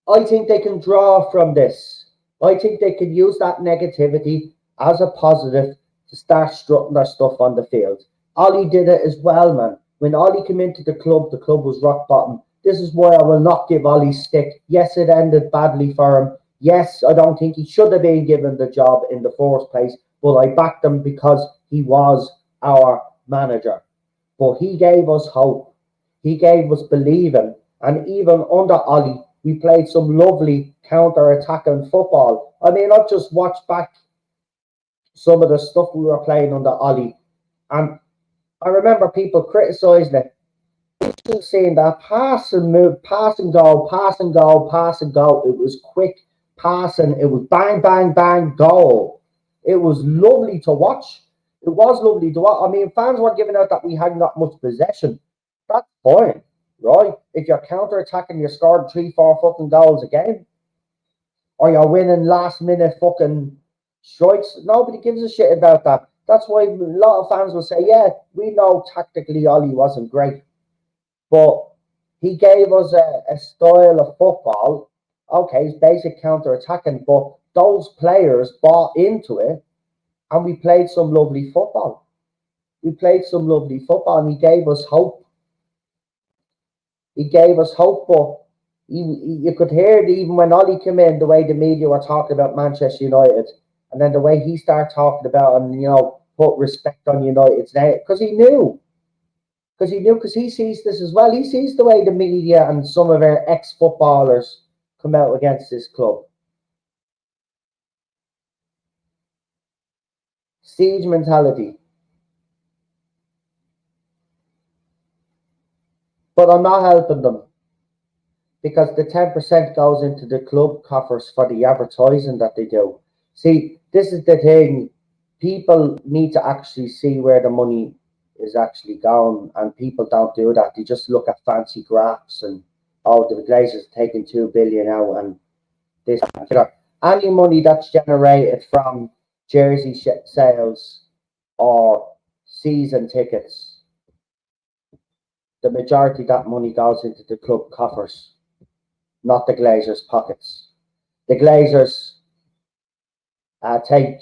I think they can draw from this. I think they can use that negativity as a positive to start strutting their stuff on the field. Ollie did it as well, man. When Ollie came into the club was rock bottom. This is why I will not give Ollie stick. Yes, it ended badly for him. Yes, I don't think he should have been given the job in the first place, but I backed him because he was our manager. But he gave us hope. He gave us believing. And even under Ollie, we played some lovely counter-attacking football. I mean, I've just watched back some of the stuff we were playing under Ollie, and I remember people criticising it. Just seeing that pass and move, pass and go, pass and go, pass and go. It was quick passing. It was bang, bang, bang, goal. It was lovely to watch. It was lovely to watch. I mean, fans were giving out that we hadn't got much possession. That's fine, right? If you're counter-attacking, you're scoring 3-4 fucking goals a game, or you're winning last-minute fucking strikes. Nobody gives a shit about that. That's why a lot of fans will say, yeah, we know tactically Ollie wasn't great, but he gave us a style of football. Okay, it's basic counter-attacking, but those players bought into it, and we played some lovely football. We played some lovely football, and he gave us hope. He gave us hope, but you could hear it even when Ollie came in, the way the media were talking about Manchester United, and then the way he started talking about and put respect on United's name, because he knew, because he sees this as well. He sees the way the media and some of our ex-footballers come out against this club. Siege mentality. But I'm not helping them, because the 10% goes into the club coffers for the advertising that they do. See, this is the thing. People need to actually see where the money is actually going, and people don't do that. They just look at fancy graphs and, the Glazers taking 2 billion out and this. Any money that's generated from jersey sales or season tickets, the majority of that money goes into the club coffers, not the Glazers' pockets. The Glazers take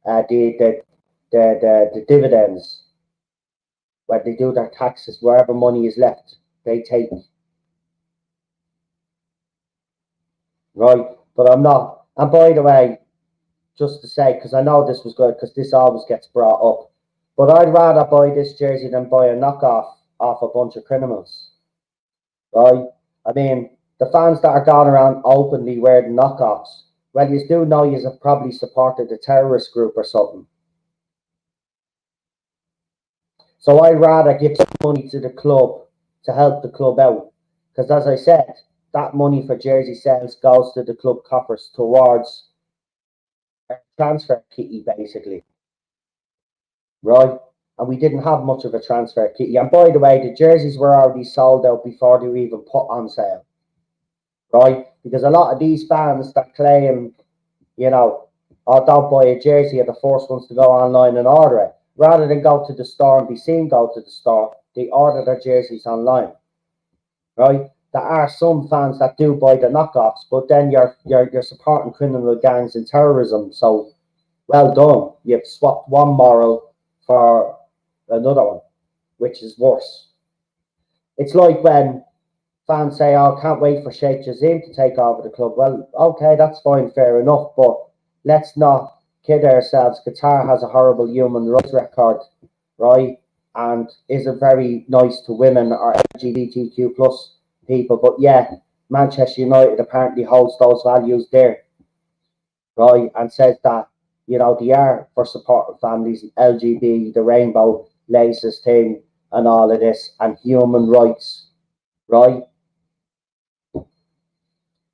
the dividends when they do their taxes. Wherever money is left, they take. Right, but I'm not. And by the way, just to say, because I know this was good, because this always gets brought up, But I'd rather buy this jersey than buy a knockoff off a bunch of criminals, right? I mean, the fans that are going around openly wearing knockoffs, well, you do know you have probably supported a terrorist group or something. So I'd rather give some money to the club to help the club out. Because as I said, that money for jersey sales goes to the club coffers towards a transfer kitty, basically. Right? And we didn't have much of a transfer kitty. And by the way, the jerseys were already sold out before they were even put on sale. Right? Because a lot of these fans that claim, you know, oh, don't buy a jersey are the first ones to go online and order it. Rather than go to the store and be seen go to the store, they order their jerseys online. Right? There are some fans that do buy the knockoffs, but then you're supporting criminal gangs and terrorism. So well done. You've swapped one moral for another one, which is worse. It's like when fans say, oh, can't wait for Sheikh Jassim to take over the club. Well, okay, that's fine, fair enough, but let's not kid ourselves. Qatar has a horrible human rights record, right? And isn't very nice to women or LGBTQ plus people. But yeah, Manchester United apparently holds those values there, right? And says that, you know, they are for supporting families, LGBT, the rainbow laces thing, and all of this, and human rights, right?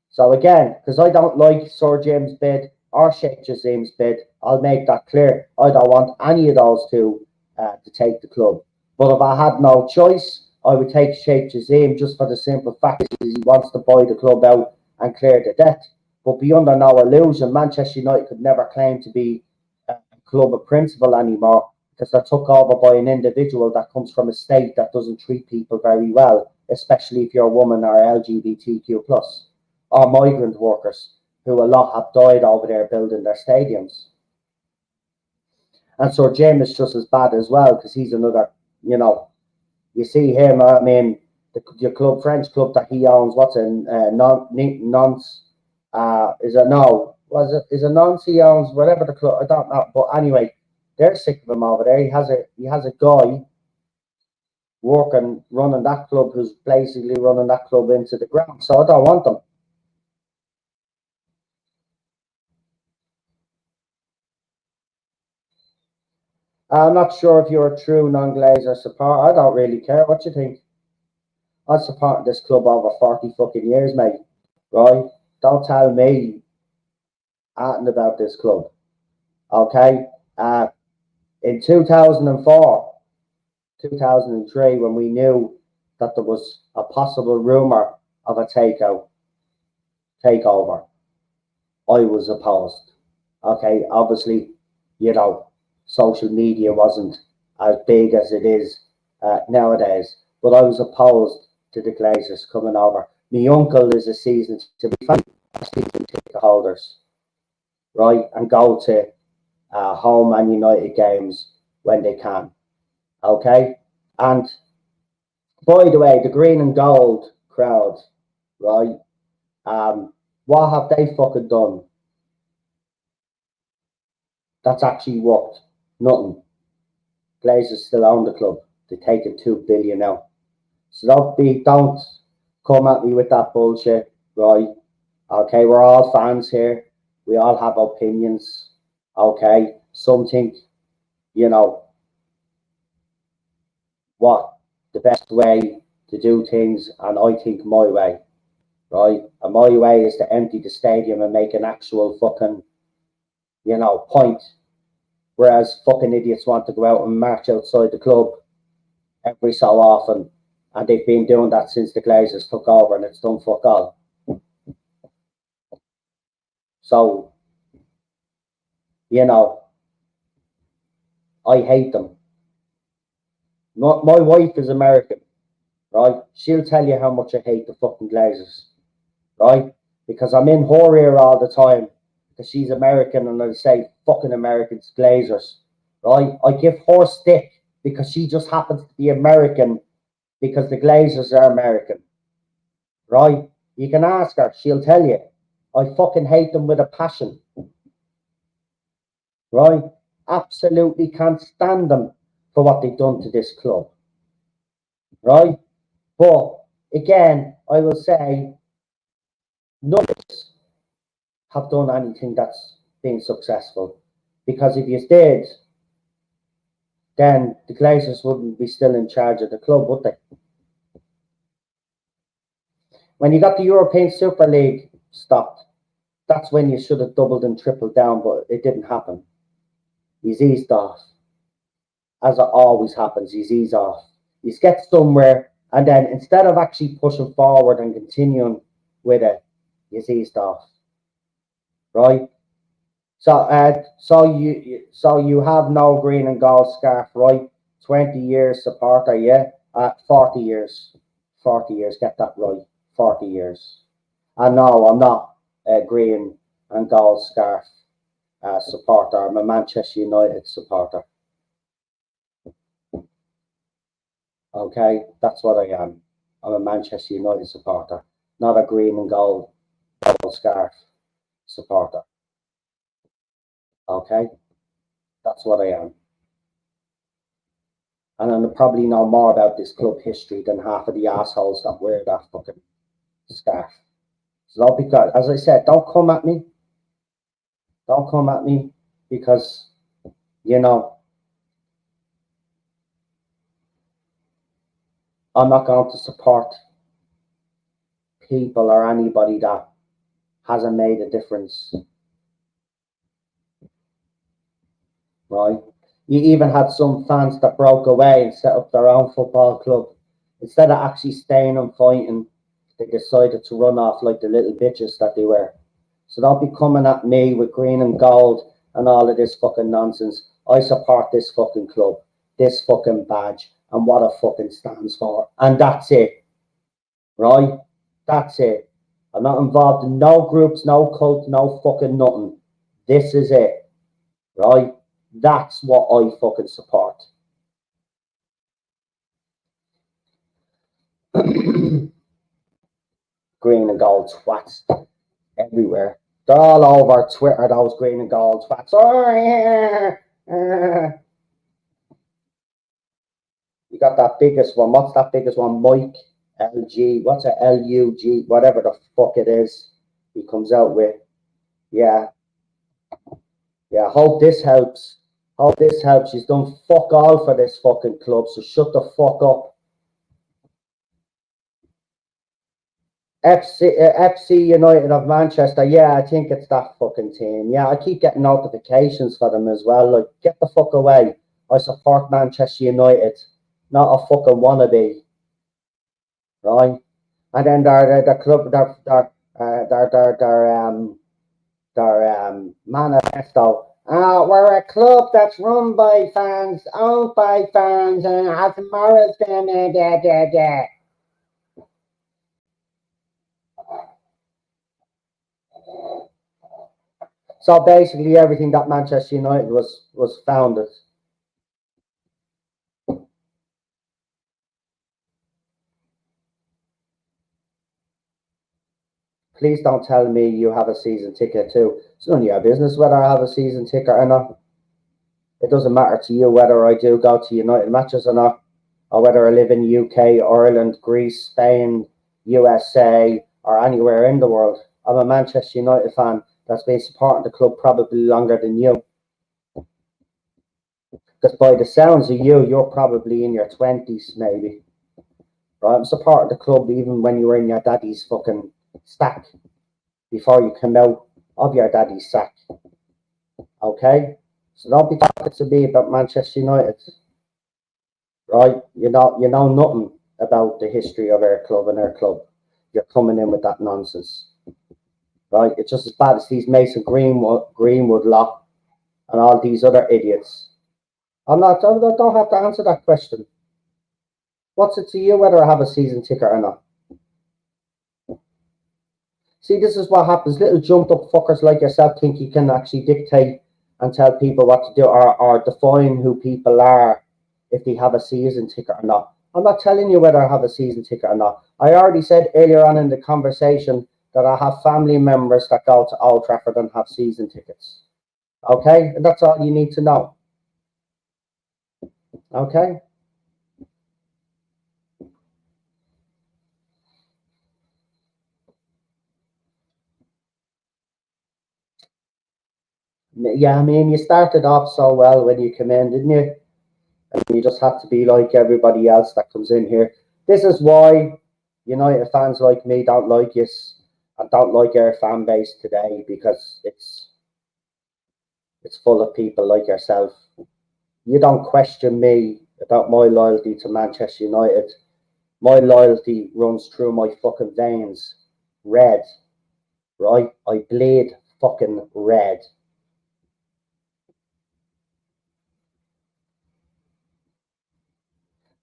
So again, because I don't like Sir Jim's bid or Sheikh Jassim's bid, I'll make that clear. I don't want any of those two to take the club. But if I had no choice, I would take Sheikh Jassim just for the simple fact that he wants to buy the club out and clear the debt. But be under no illusion, Manchester United could never claim to be a club of principle anymore because they're took over by an individual that comes from a state that doesn't treat people very well, especially if you're a woman or LGBTQ plus, or migrant workers, who a lot have died over there building their stadiums. And Sir Jim is just as bad as well because he's another, you know, you see him, I mean, the club, French club that he owns, what's it, Nantes, is it no? Is it Nantes he owns, whatever the club, I don't know. But anyway, they're sick of him over there. He has a guy running that club who's basically running that club into the ground. So I don't want them. I'm not sure if you're a true non-Glazer supporter. I don't really care. What you think? I've supported this club over 40 fucking years, mate. Right? Don't tell me anything about this club. Okay? In 2004, 2003, when we knew that there was a possible rumour of a takeover, I was opposed. Okay? Obviously, you know, social media wasn't as big as it is nowadays, but I was opposed to the Glazers coming over. My uncle is a season ticket holders, right, and go to home and United games when they can. Okay, and by the way, the green and gold crowd, right? What have they fucking done? That's actually worked. Nothing. Glazers still own the club. They're taking 2 billion out. So don't come at me with that bullshit, right? Okay, we're all fans here. We all have opinions. Okay, some think, you know, what the best way to do things, and I think my way, right? And my way is to empty the stadium and make an actual fucking, you know, point. Whereas fucking idiots want to go out and march outside the club every so often, and they've been doing that since the Glazers took over, and it's done fuck all. So, you know, I hate them. My wife is American, right? She'll tell you how much I hate the fucking Glazers, right? Because I'm in her ear all the time because she's American and I say fucking Americans, Glazers, right? I give her stick because she just happens to be American because the Glazers are American, right? You can ask her, she'll tell you. I fucking hate them with a passion, right? Absolutely can't stand them. for what they've done to this club, right? But again, I will say none of us have done anything that's been successful, because if you did, then the Glazers wouldn't be still in charge of the club, would they? When you got the European Super League stopped, that's when you should have doubled and tripled down, but it didn't happen. He's eased off. As it always happens, he's eased off. You get somewhere, and then instead of actually pushing forward and continuing with it, he's eased off. Right? So you have no green and gold scarf, right? 20 years supporter, yeah? 40 years. 40 years, get that right. 40 years. And no, I'm not a green and gold scarf supporter. I'm a Manchester United supporter. Okay, that's what I am. I'm a Manchester United supporter, not a green and gold scarf supporter. Okay, that's what I am. And I probably know more about this club history than half of the assholes that wear that fucking scarf. So because, as I said, don't come at me. Don't come at me, because, you know, I'm not going to support people or anybody that hasn't made a difference. Right? You even had some fans that broke away and set up their own football club. Instead of actually staying and fighting, they decided to run off like the little bitches that they were. So don't be coming at me with green and gold and all of this fucking nonsense. I support this fucking club, this fucking badge, and what it fucking stands for. And that's it. Right? That's it. I'm not involved in no groups, no cults, no fucking nothing. This is it. Right? That's what I fucking support. Green and gold twats everywhere. They're all over Twitter, those green and gold twats. Oh, yeah. You got that biggest one. What's that biggest one? Mike LG. What's a LUG? Whatever the fuck it is. He comes out with. Yeah. Yeah. Hope this helps. Hope this helps. He's done fuck all for this fucking club. So shut the fuck up. FC United of Manchester, yeah, I think it's that fucking team. Yeah, I keep getting notifications for them as well. Like, get the fuck away. I support Manchester United, not a fucking wannabe, right? And then their club, their manifesto. We're a club that's run by fans, owned by fans, and has morals. So basically, everything that Manchester United was founded. Please don't tell me you have a season ticket too. It's none of your business whether I have a season ticket or not. It doesn't matter to you whether I do go to United matches or not, or whether I live in UK, Ireland, Greece, Spain, USA, or anywhere in the world. I'm a Manchester United fan that's been supporting the club probably longer than you. Because by the sounds of you, you're probably in your 20s, maybe. Right? I'm supporting the club even when you were in your daddy's fucking sack, before you came out of your daddy's sack. Okay? So don't be talking to me about Manchester United. Right? You know nothing about the history of our club and our club. You're coming in with that nonsense. Right? It's just as bad as these Mason Greenwood lot and all these other idiots. I don't have to answer that question. What's it to you whether I have a season ticket or not? See, this is what happens. Little jumped up fuckers like yourself think you can actually dictate and tell people what to do, or define who people are if they have a season ticket or not. I'm not telling you whether I have a season ticket or not. I already said earlier on in the conversation that I have family members that go to Old Trafford and have season tickets. Okay? And that's all you need to know. Okay? Yeah, I mean, you started off so well when you came in, didn't you? And you just had to be like everybody else that comes in here. This is why United fans like me don't like you and don't like our fan base today, because it's full of people like yourself. You don't question me about my loyalty to Manchester United. My loyalty runs through my fucking veins. Red, right? I bleed fucking red.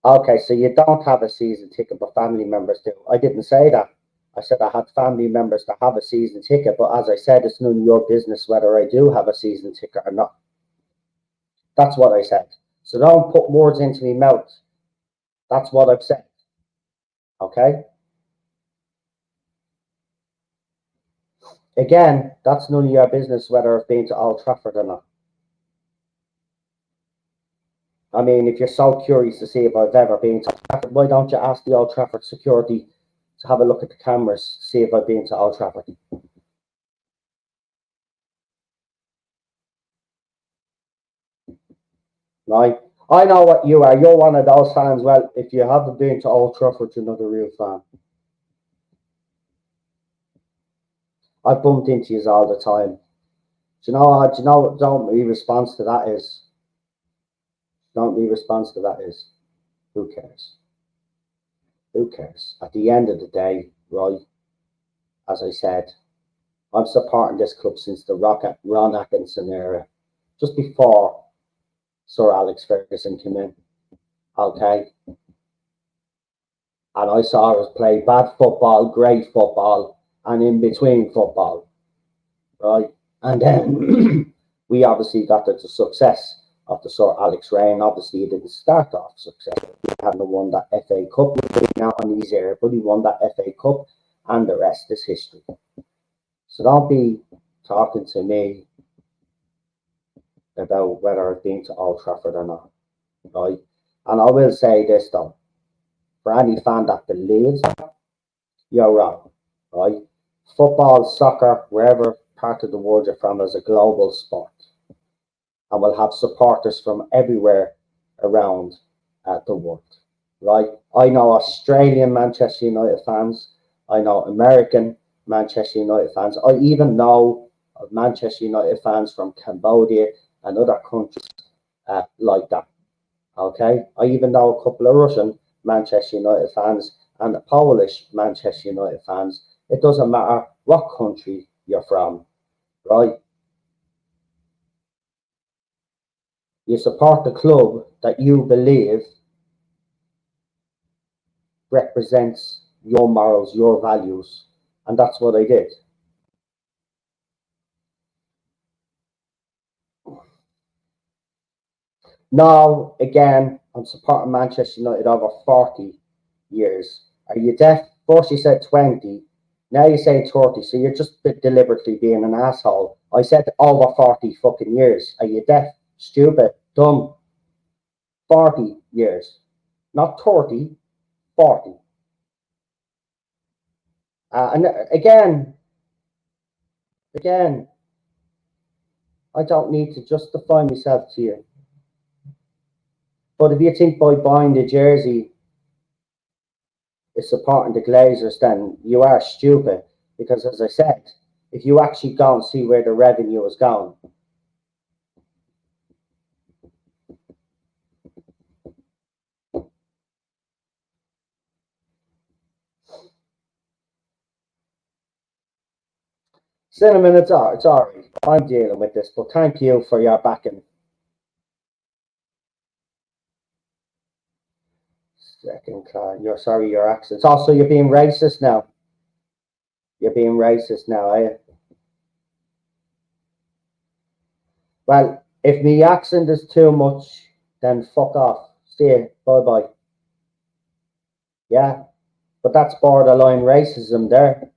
Okay, so you don't have a season ticket, but family members do. I didn't say that. I said I had family members that have a season ticket, but as I said, it's none of your business whether I do have a season ticket or not. That's what I said. So don't put words into my mouth. That's what I've said. Okay? Again, that's none of your business whether I've been to Old Trafford or not. I mean, if you're so curious to see if I've ever been to Old Trafford, why don't you ask the Old Trafford security to have a look at the cameras, see if I've been to Old Trafford? Right? I know what you are. You're one of those fans. Well, if you haven't been to Old Trafford, you're not a real fan. I bumped into you all the time. Do you know what my response to that is? Don't my response to that is, who cares? Who cares? At the end of the day, right, as I said, I'm supporting this club since the Ron Atkinson era, just before Sir Alex Ferguson came in. Okay? And I saw us play bad football, great football, and in between football, right? And then we obviously got the success of the Sir Alex reign. Obviously, he didn't start off success. He hadn't won that FA Cup. Not on his era, but he won that FA Cup, and the rest is history. So don't be talking to me about whether I've been to Old Trafford or not, right? And I will say this though, for any fan that believes that, you're wrong, right? Football, soccer, wherever part of the world you're from, is a global sport, and will have supporters from everywhere around the world, right? I know Australian Manchester United fans, I know American Manchester United fans, I even know of Manchester United fans from Cambodia and other countries like that. Okay, I even know a couple of Russian Manchester United fans and Polish Manchester United fans. It doesn't matter what country you're from, right? You support the club that you believe represents your morals, your values, and that's what I did. Now, again, I'm supporting Manchester United over 40 years. Are you deaf? First you said 20, now you say 30, so you're just deliberately being an asshole. I said over 40 fucking years. Are you deaf? Stupid? Dumb? 40 years. Not 30, 40. And again, I don't need to justify myself to you. But if you think by buying the jersey is supporting the Glazers, then you are stupid. Because as I said, if you actually go and see where the revenue is going, Cinnamon, it's all right. I'm dealing with this, but thank you for your backing. Second class. You're sorry, your accent's also you're being racist now. You're being racist now, are you? Well, if my accent is too much, then fuck off. See you. Bye bye. Yeah, but that's borderline racism there.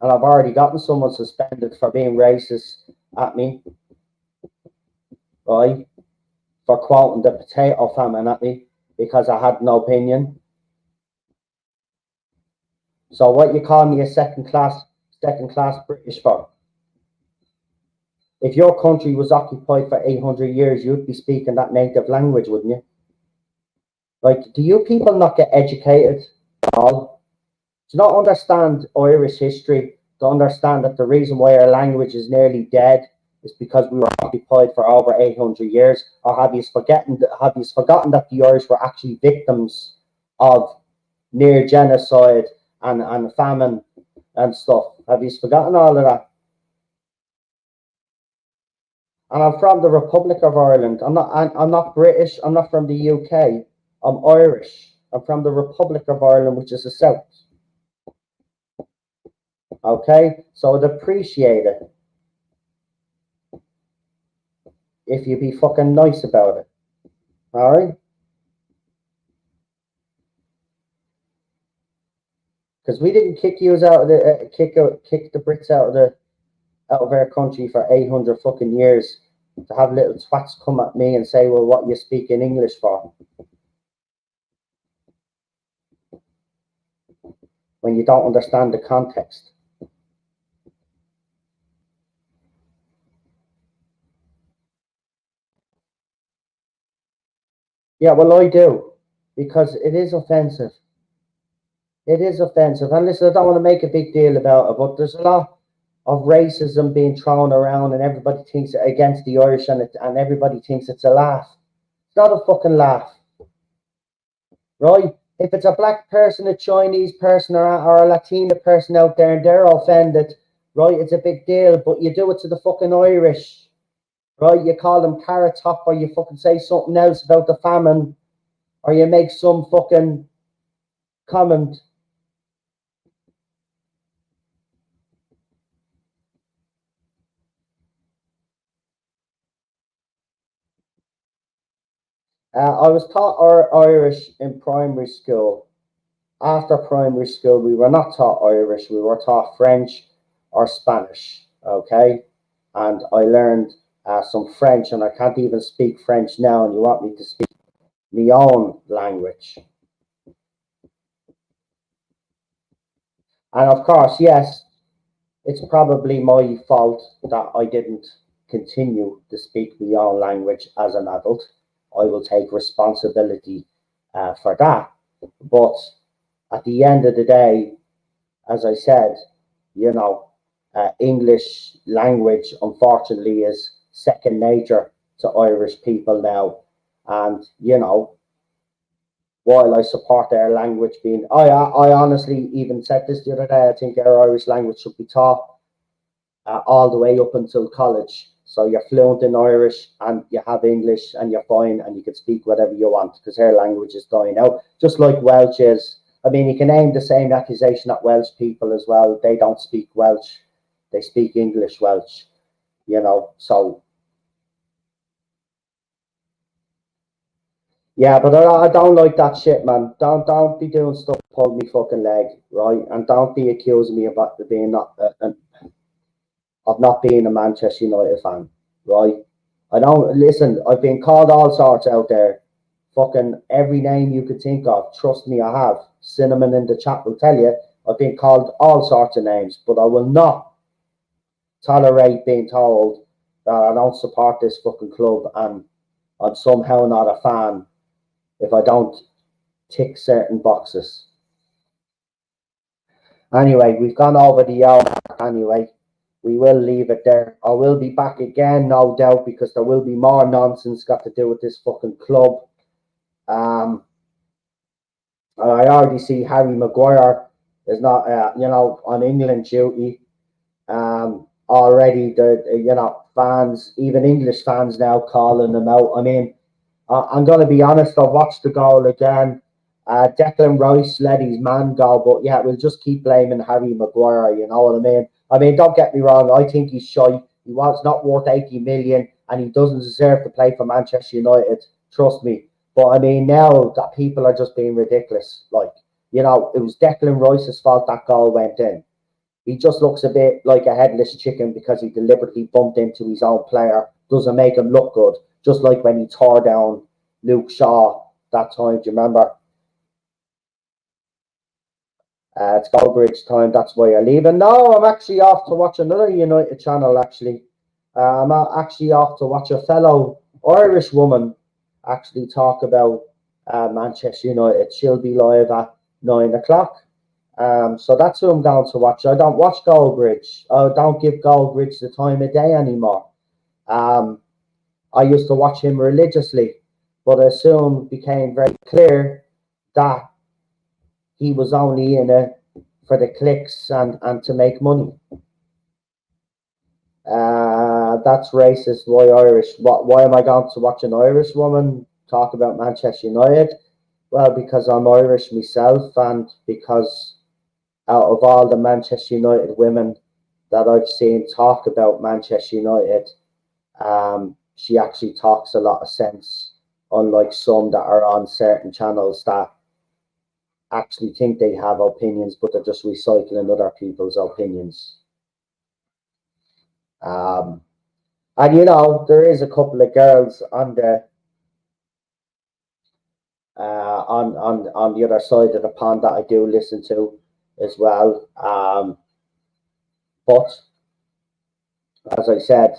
And I've already gotten someone suspended for being racist at me. Right? for quoting the potato famine at me because I had no opinion. So what you call me a second class British for? If your country was occupied for 800 years, you'd be speaking that native language, wouldn't you? Like, do you people not get educated at all? Do you not understand Irish history? To understand that the reason why our language is nearly dead is because we were occupied for over 800 years? Or have you forgotten that the Irish were actually victims of near genocide and famine and stuff? Have you forgotten all of that? And I'm from the Republic of Ireland. I'm not British. I'm not from the UK. I'm Irish. I'm from the Republic of Ireland, which is the south. Okay, so I'd appreciate it if you be fucking nice about it. All right. Because we didn't kick you out of the kick the Brits out of our country for 800 fucking years to have little twats come at me and say, well, what you speak in English for? When you don't understand the context. Yeah, well, I do, because it is offensive. It is offensive. And listen, I don't want to make a big deal about it, but there's a lot of racism being thrown around and everybody thinks it against the Irish and everybody thinks it's a laugh. It's not a fucking laugh. Right? If it's a black person, a Chinese person, or a Latina person out there and they're offended, right, it's a big deal, but you do it to the fucking Irish. Right? You call them carrot top, or you fucking say something else about the famine, or you make some fucking comment. I was taught Irish in primary school. After primary school, we were not taught Irish. We were taught French or Spanish. Okay, and I learned some French, and I can't even speak French now. And you want me to speak my own language? And of course, yes, it's probably my fault that I didn't continue to speak my own language as an adult. I will take responsibility for that. But at the end of the day, as I said, you know, English language, unfortunately, is second nature to Irish people now. And, you know, while I support their language being, I honestly even said this the other day, I think our Irish language should be taught all the way up until college. So you're fluent in Irish and you have English and you're fine and you can speak whatever you want because their language is dying out, just like Welsh is. I mean, you can aim the same accusation at Welsh people as well. They don't speak Welsh. They speak English Welsh, you know, so. Yeah, but I don't like that shit, man. Don't be doing stuff to pull me fucking leg, right? And don't be accusing me of being not being a Manchester United fan, right? I don't listen. I've been called all sorts out there, fucking every name you could think of. Trust me, I have. Cinnamon in the chat will tell you I've been called all sorts of names, but I will not tolerate being told that I don't support this fucking club and I'm somehow not a fan if I don't tick certain boxes. Anyway, we've gone over the hour anyway. We will leave it there. I will be back again, no doubt, because there will be more nonsense got to do with this fucking club. I already see Harry Maguire is not, you know, on England duty. Already, you know, fans, even English fans now calling him out. I mean, I'm going to be honest, I watched the goal again. Declan Rice let his man go, but yeah, we'll just keep blaming Harry Maguire, you know what I mean? I mean, don't get me wrong, I think he's shy. He was not worth 80 million and he doesn't deserve to play for Manchester United, trust me. But I mean, now that people are just being ridiculous. Like, you know, it was Declan Rice's fault that goal went in. He just looks a bit like a headless chicken because he deliberately bumped into his own player. Doesn't make him look good. just like when he tore down Luke Shaw that time. Do you remember? It's Galbraith's time. That's why you're leaving. No, I'm actually off to watch another United channel. Actually, I'm actually off to watch a fellow Irish woman actually talk about Manchester United. She'll be live at 9 o'clock. So that's who I'm going to watch. I don't watch Galbraith. I don't give Galbraith the time of day anymore. I used to watch him religiously, but it soon became very clear that he was only in it for the clicks and to make money. That's racist. Why Irish? Why am I going to watch an Irish woman talk about Manchester United? Well, because I'm Irish myself, and because out of all the Manchester United women that I've seen talk about Manchester United, she actually talks a lot of sense, unlike some that are on certain channels that actually think they have opinions, but they're just recycling other people's opinions. And there is a couple of girls on the on the other side of the pond that I do listen to as well. But as I said,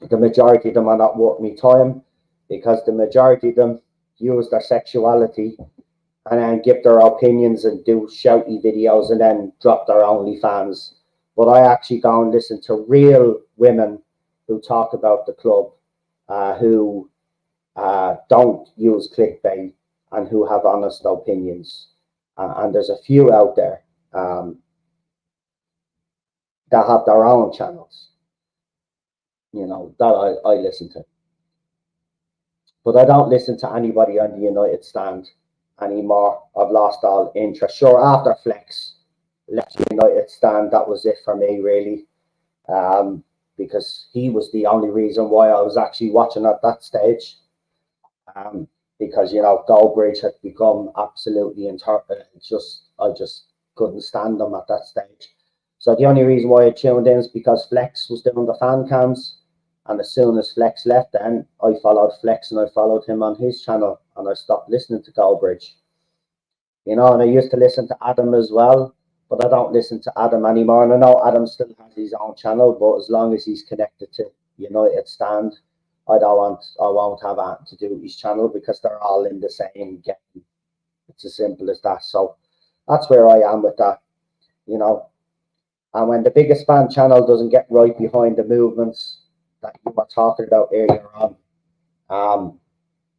the majority of them are not worth my time, because the majority of them use their sexuality and then give their opinions and do shouty videos and then drop their OnlyFans. But I actually go and listen to real women who talk about the club, who don't use clickbait and who have honest opinions. And there's a few out there that have their own channels, that I listen to. But I don't listen to anybody on the United stand anymore. I've lost all interest. Sure, after Flex left the United stand, that was it for me, really. Because he was the only reason why I was actually watching at that stage. Because Galbraith had become absolutely I just couldn't stand them at that stage. So the only reason why I tuned in is because Flex was doing the fan cams, and as soon as Flex left, then I followed Flex and I followed him on his channel, and I stopped listening to Galbraith. And I used to listen to Adam as well, but I don't listen to Adam anymore. And I know Adam still has his own channel, but as long as he's connected to United Stand, I won't have anything to do with his channel, because they're all in the same game. It's as simple as that. So that's where I am with that, And when the biggest fan channel doesn't get right behind the movements that you were talking about earlier on,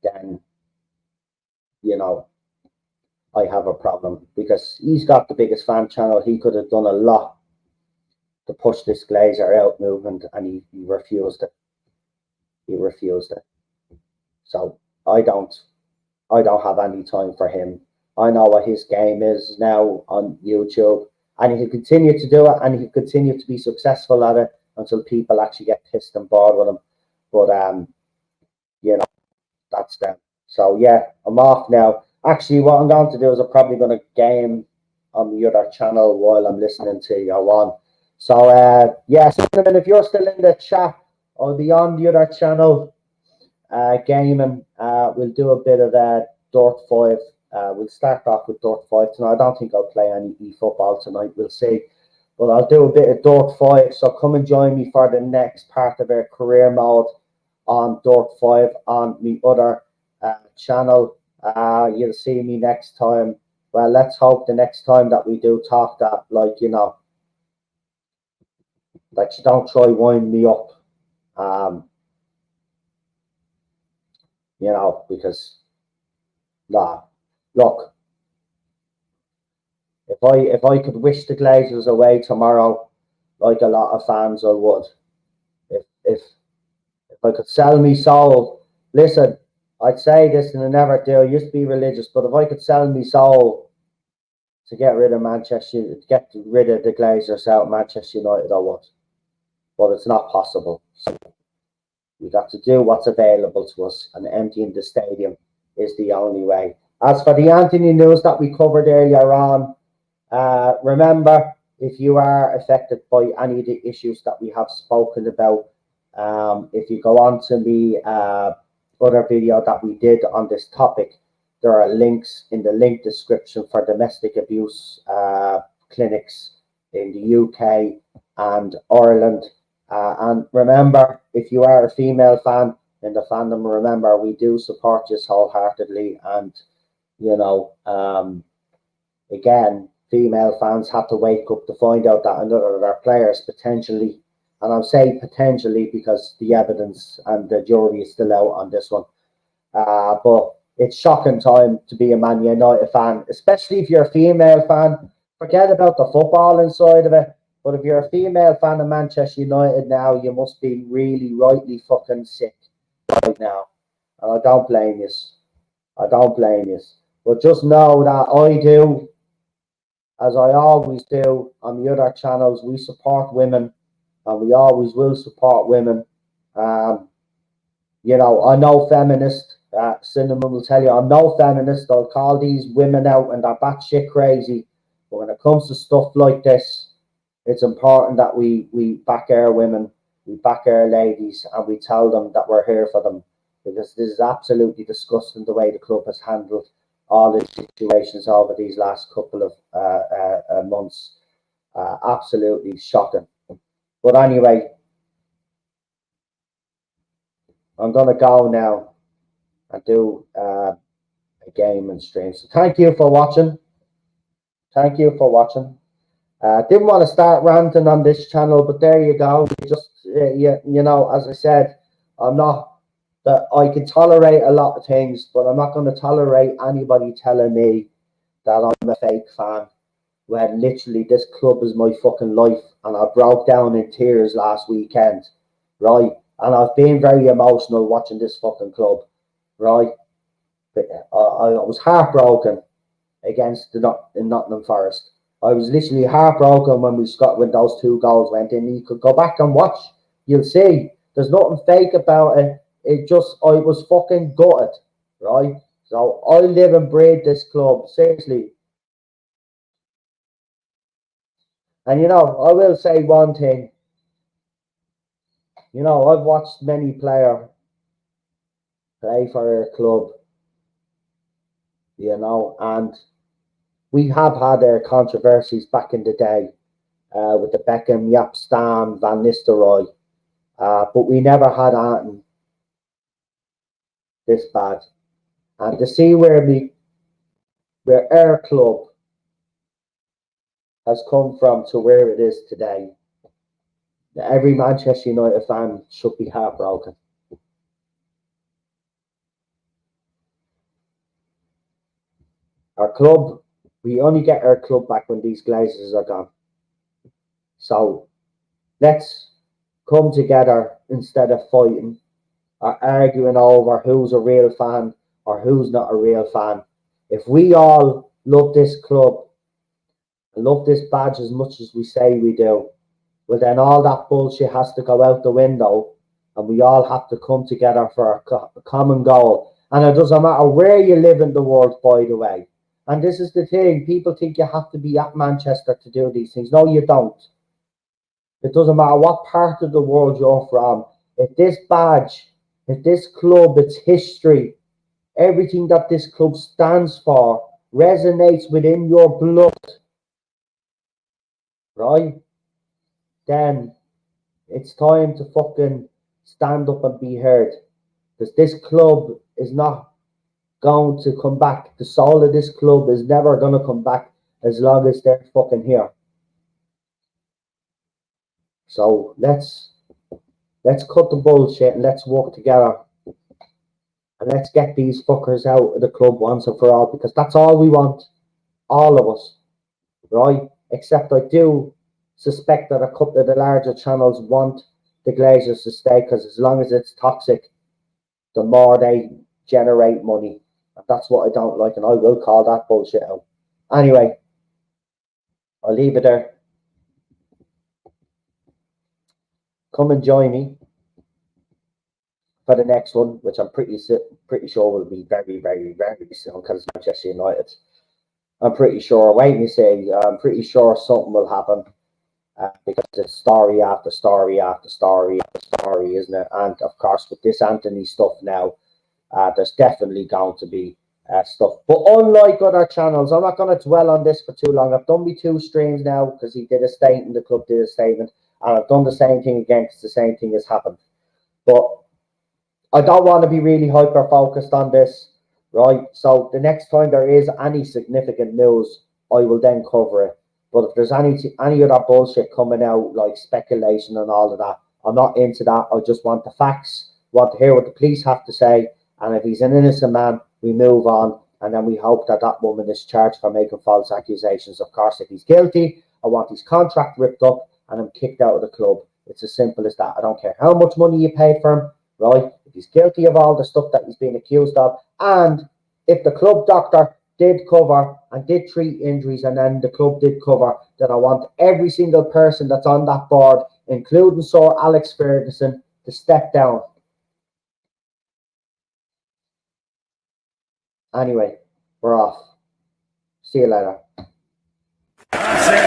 then I have a problem, because he's got the biggest fan channel. He could have done a lot to push this Glazer out movement, and he refused it. He refused it. So I don't have any time for him. I know what his game is now on YouTube, and he'll continue to do it, and he'll continue to be successful at it until people actually get pissed and bored with him. But that's them. So yeah, I'm off now. Actually, what I'm going to do is I'm probably going to game on the other channel while I'm listening to you on. So yeah, Cinnamon, if you're still in the chat, I'll be on the other channel gaming. We'll do a bit of Dirt 5. We'll start off with Dirt 5 tonight. I don't think I'll play any eFootball tonight. We'll see. But I'll do a bit of Dirt 5. So come and join me for the next part of our career mode on Dirt 5 on the other channel. You'll see me next time. Well, let's hope the next time that we do talk that, that you don't try wind me up. Because look, if I could wish the Glazers away tomorrow, like a lot of fans, I would. If I could sell me soul, listen, I'd say this and I never do. I used to be religious, but if I could sell me soul to get rid of get rid of the Glazers out of Manchester United, I would. But it's not possible. So we got to do what's available to us, and emptying the stadium is the only way. As for the Antony news that we covered earlier on, remember, if you are affected by any of the issues that we have spoken about, if you go on to the other video that we did on this topic, there are links in the link description for domestic abuse clinics in the UK and Ireland. And remember, if you are a female fan in the fandom, remember, we do support you wholeheartedly. And, you know, again, female fans have to wake up to find out that another of their players potentially, and I'm saying potentially because the evidence and the jury is still out on this one. But it's shocking time to be a Man United fan, especially if you're a female fan. Forget about the football inside of it. But if you're a female fan of Manchester United now, you must be really, rightly fucking sick right now. And I don't blame you. I don't blame you. But just know that I do, as I always do on the other channels, we support women, and we always will support women. You know, I'm no feminist. Cinnamon will tell you I'm no feminist. I'll call these women out and they're batshit crazy. But when it comes to stuff like this, it's important that we back our women, we back our ladies, and we tell them that we're here for them. Because this is absolutely disgusting the way the club has handled all the situations over these last couple of months. Absolutely shocking. But anyway, I'm going to go now and do a game and stream. So thank you for watching. Thank you for watching. Didn't want to start ranting on this channel, but there you go. Just you know, as I said, I'm not that I can tolerate a lot of things, but I'm not going to tolerate anybody telling me that I'm a fake fan when literally this club is my fucking life, and I broke down in tears last weekend, right? And I've been very emotional watching this fucking club, right? But I was heartbroken against the Nottingham Forest. I was literally heartbroken when when those 2 goals went in. You could go back and watch. You'll see. There's nothing fake about it. It just, I was fucking gutted, right? So I live and breathe this club, seriously. And you know, I will say one thing. You know, I've watched many players play for our club, you know, and we have had our controversies back in the day with the Beckham, Yap Stam, Van Nistelrooy, but we never had Antony this bad. And to see where our club has come from to where it is today, every Manchester United fan should be heartbroken. Our club, we only get our club back when these Glazers are gone. So let's come together instead of fighting or arguing over who's a real fan or who's not a real fan. If we all love this club, love this badge as much as we say we do, well then all that bullshit has to go out the window, and we all have to come together for a common goal. And it doesn't matter where you live in the world, by the way. And this is the thing, people think you have to be at Manchester to do these things. No, you don't. It doesn't matter what part of the world you're from. If this badge, if this club, its history, everything that this club stands for resonates within your blood, right? Then it's time to fucking stand up and be heard. Because this club is not going to come back. The soul of this club is never going to come back as long as they're fucking here. So let's cut the bullshit and let's work together. And let's get these fuckers out of the club once and for all, because that's all we want. All of us. Right? Except I do suspect that a couple of the larger channels want the Glazers to stay, because as long as it's toxic, the more they generate money. And that's what I don't like, and I will call that bullshit out. Anyway, I'll leave it there. Come and join me for the next one, which I'm pretty sure will be very, very, very soon, because it's Manchester United. I'm pretty sure. Wait and see. I'm pretty sure something will happen because it's story after story after story after story, isn't it? And of course, with this Antony stuff now, there's definitely going to be stuff. But unlike other channels, I'm not going to dwell on this for too long. I've done me 2 streams now because he did a statement, the club did a statement, and I've done the same thing again because the same thing has happened. But I don't want to be really hyper focused on this, right? So the next time there is any significant news, I will then cover it. But if there's any other bullshit coming out, like speculation and all of that, I'm not into that. I just want the facts, want to hear what the police have to say. And if he's an innocent man, we move on. And then we hope that that woman is charged for making false accusations. Of course, if he's guilty, I want his contract ripped up and him kicked out of the club. It's as simple as that. I don't care how much money you paid for him, right? If he's guilty of all the stuff that he's being accused of, and if the club doctor did cover and did treat injuries and then the club did cover, then I want every single person that's on that board, including Sir Alex Ferguson, to step down. Anyway, we're off. See you later. I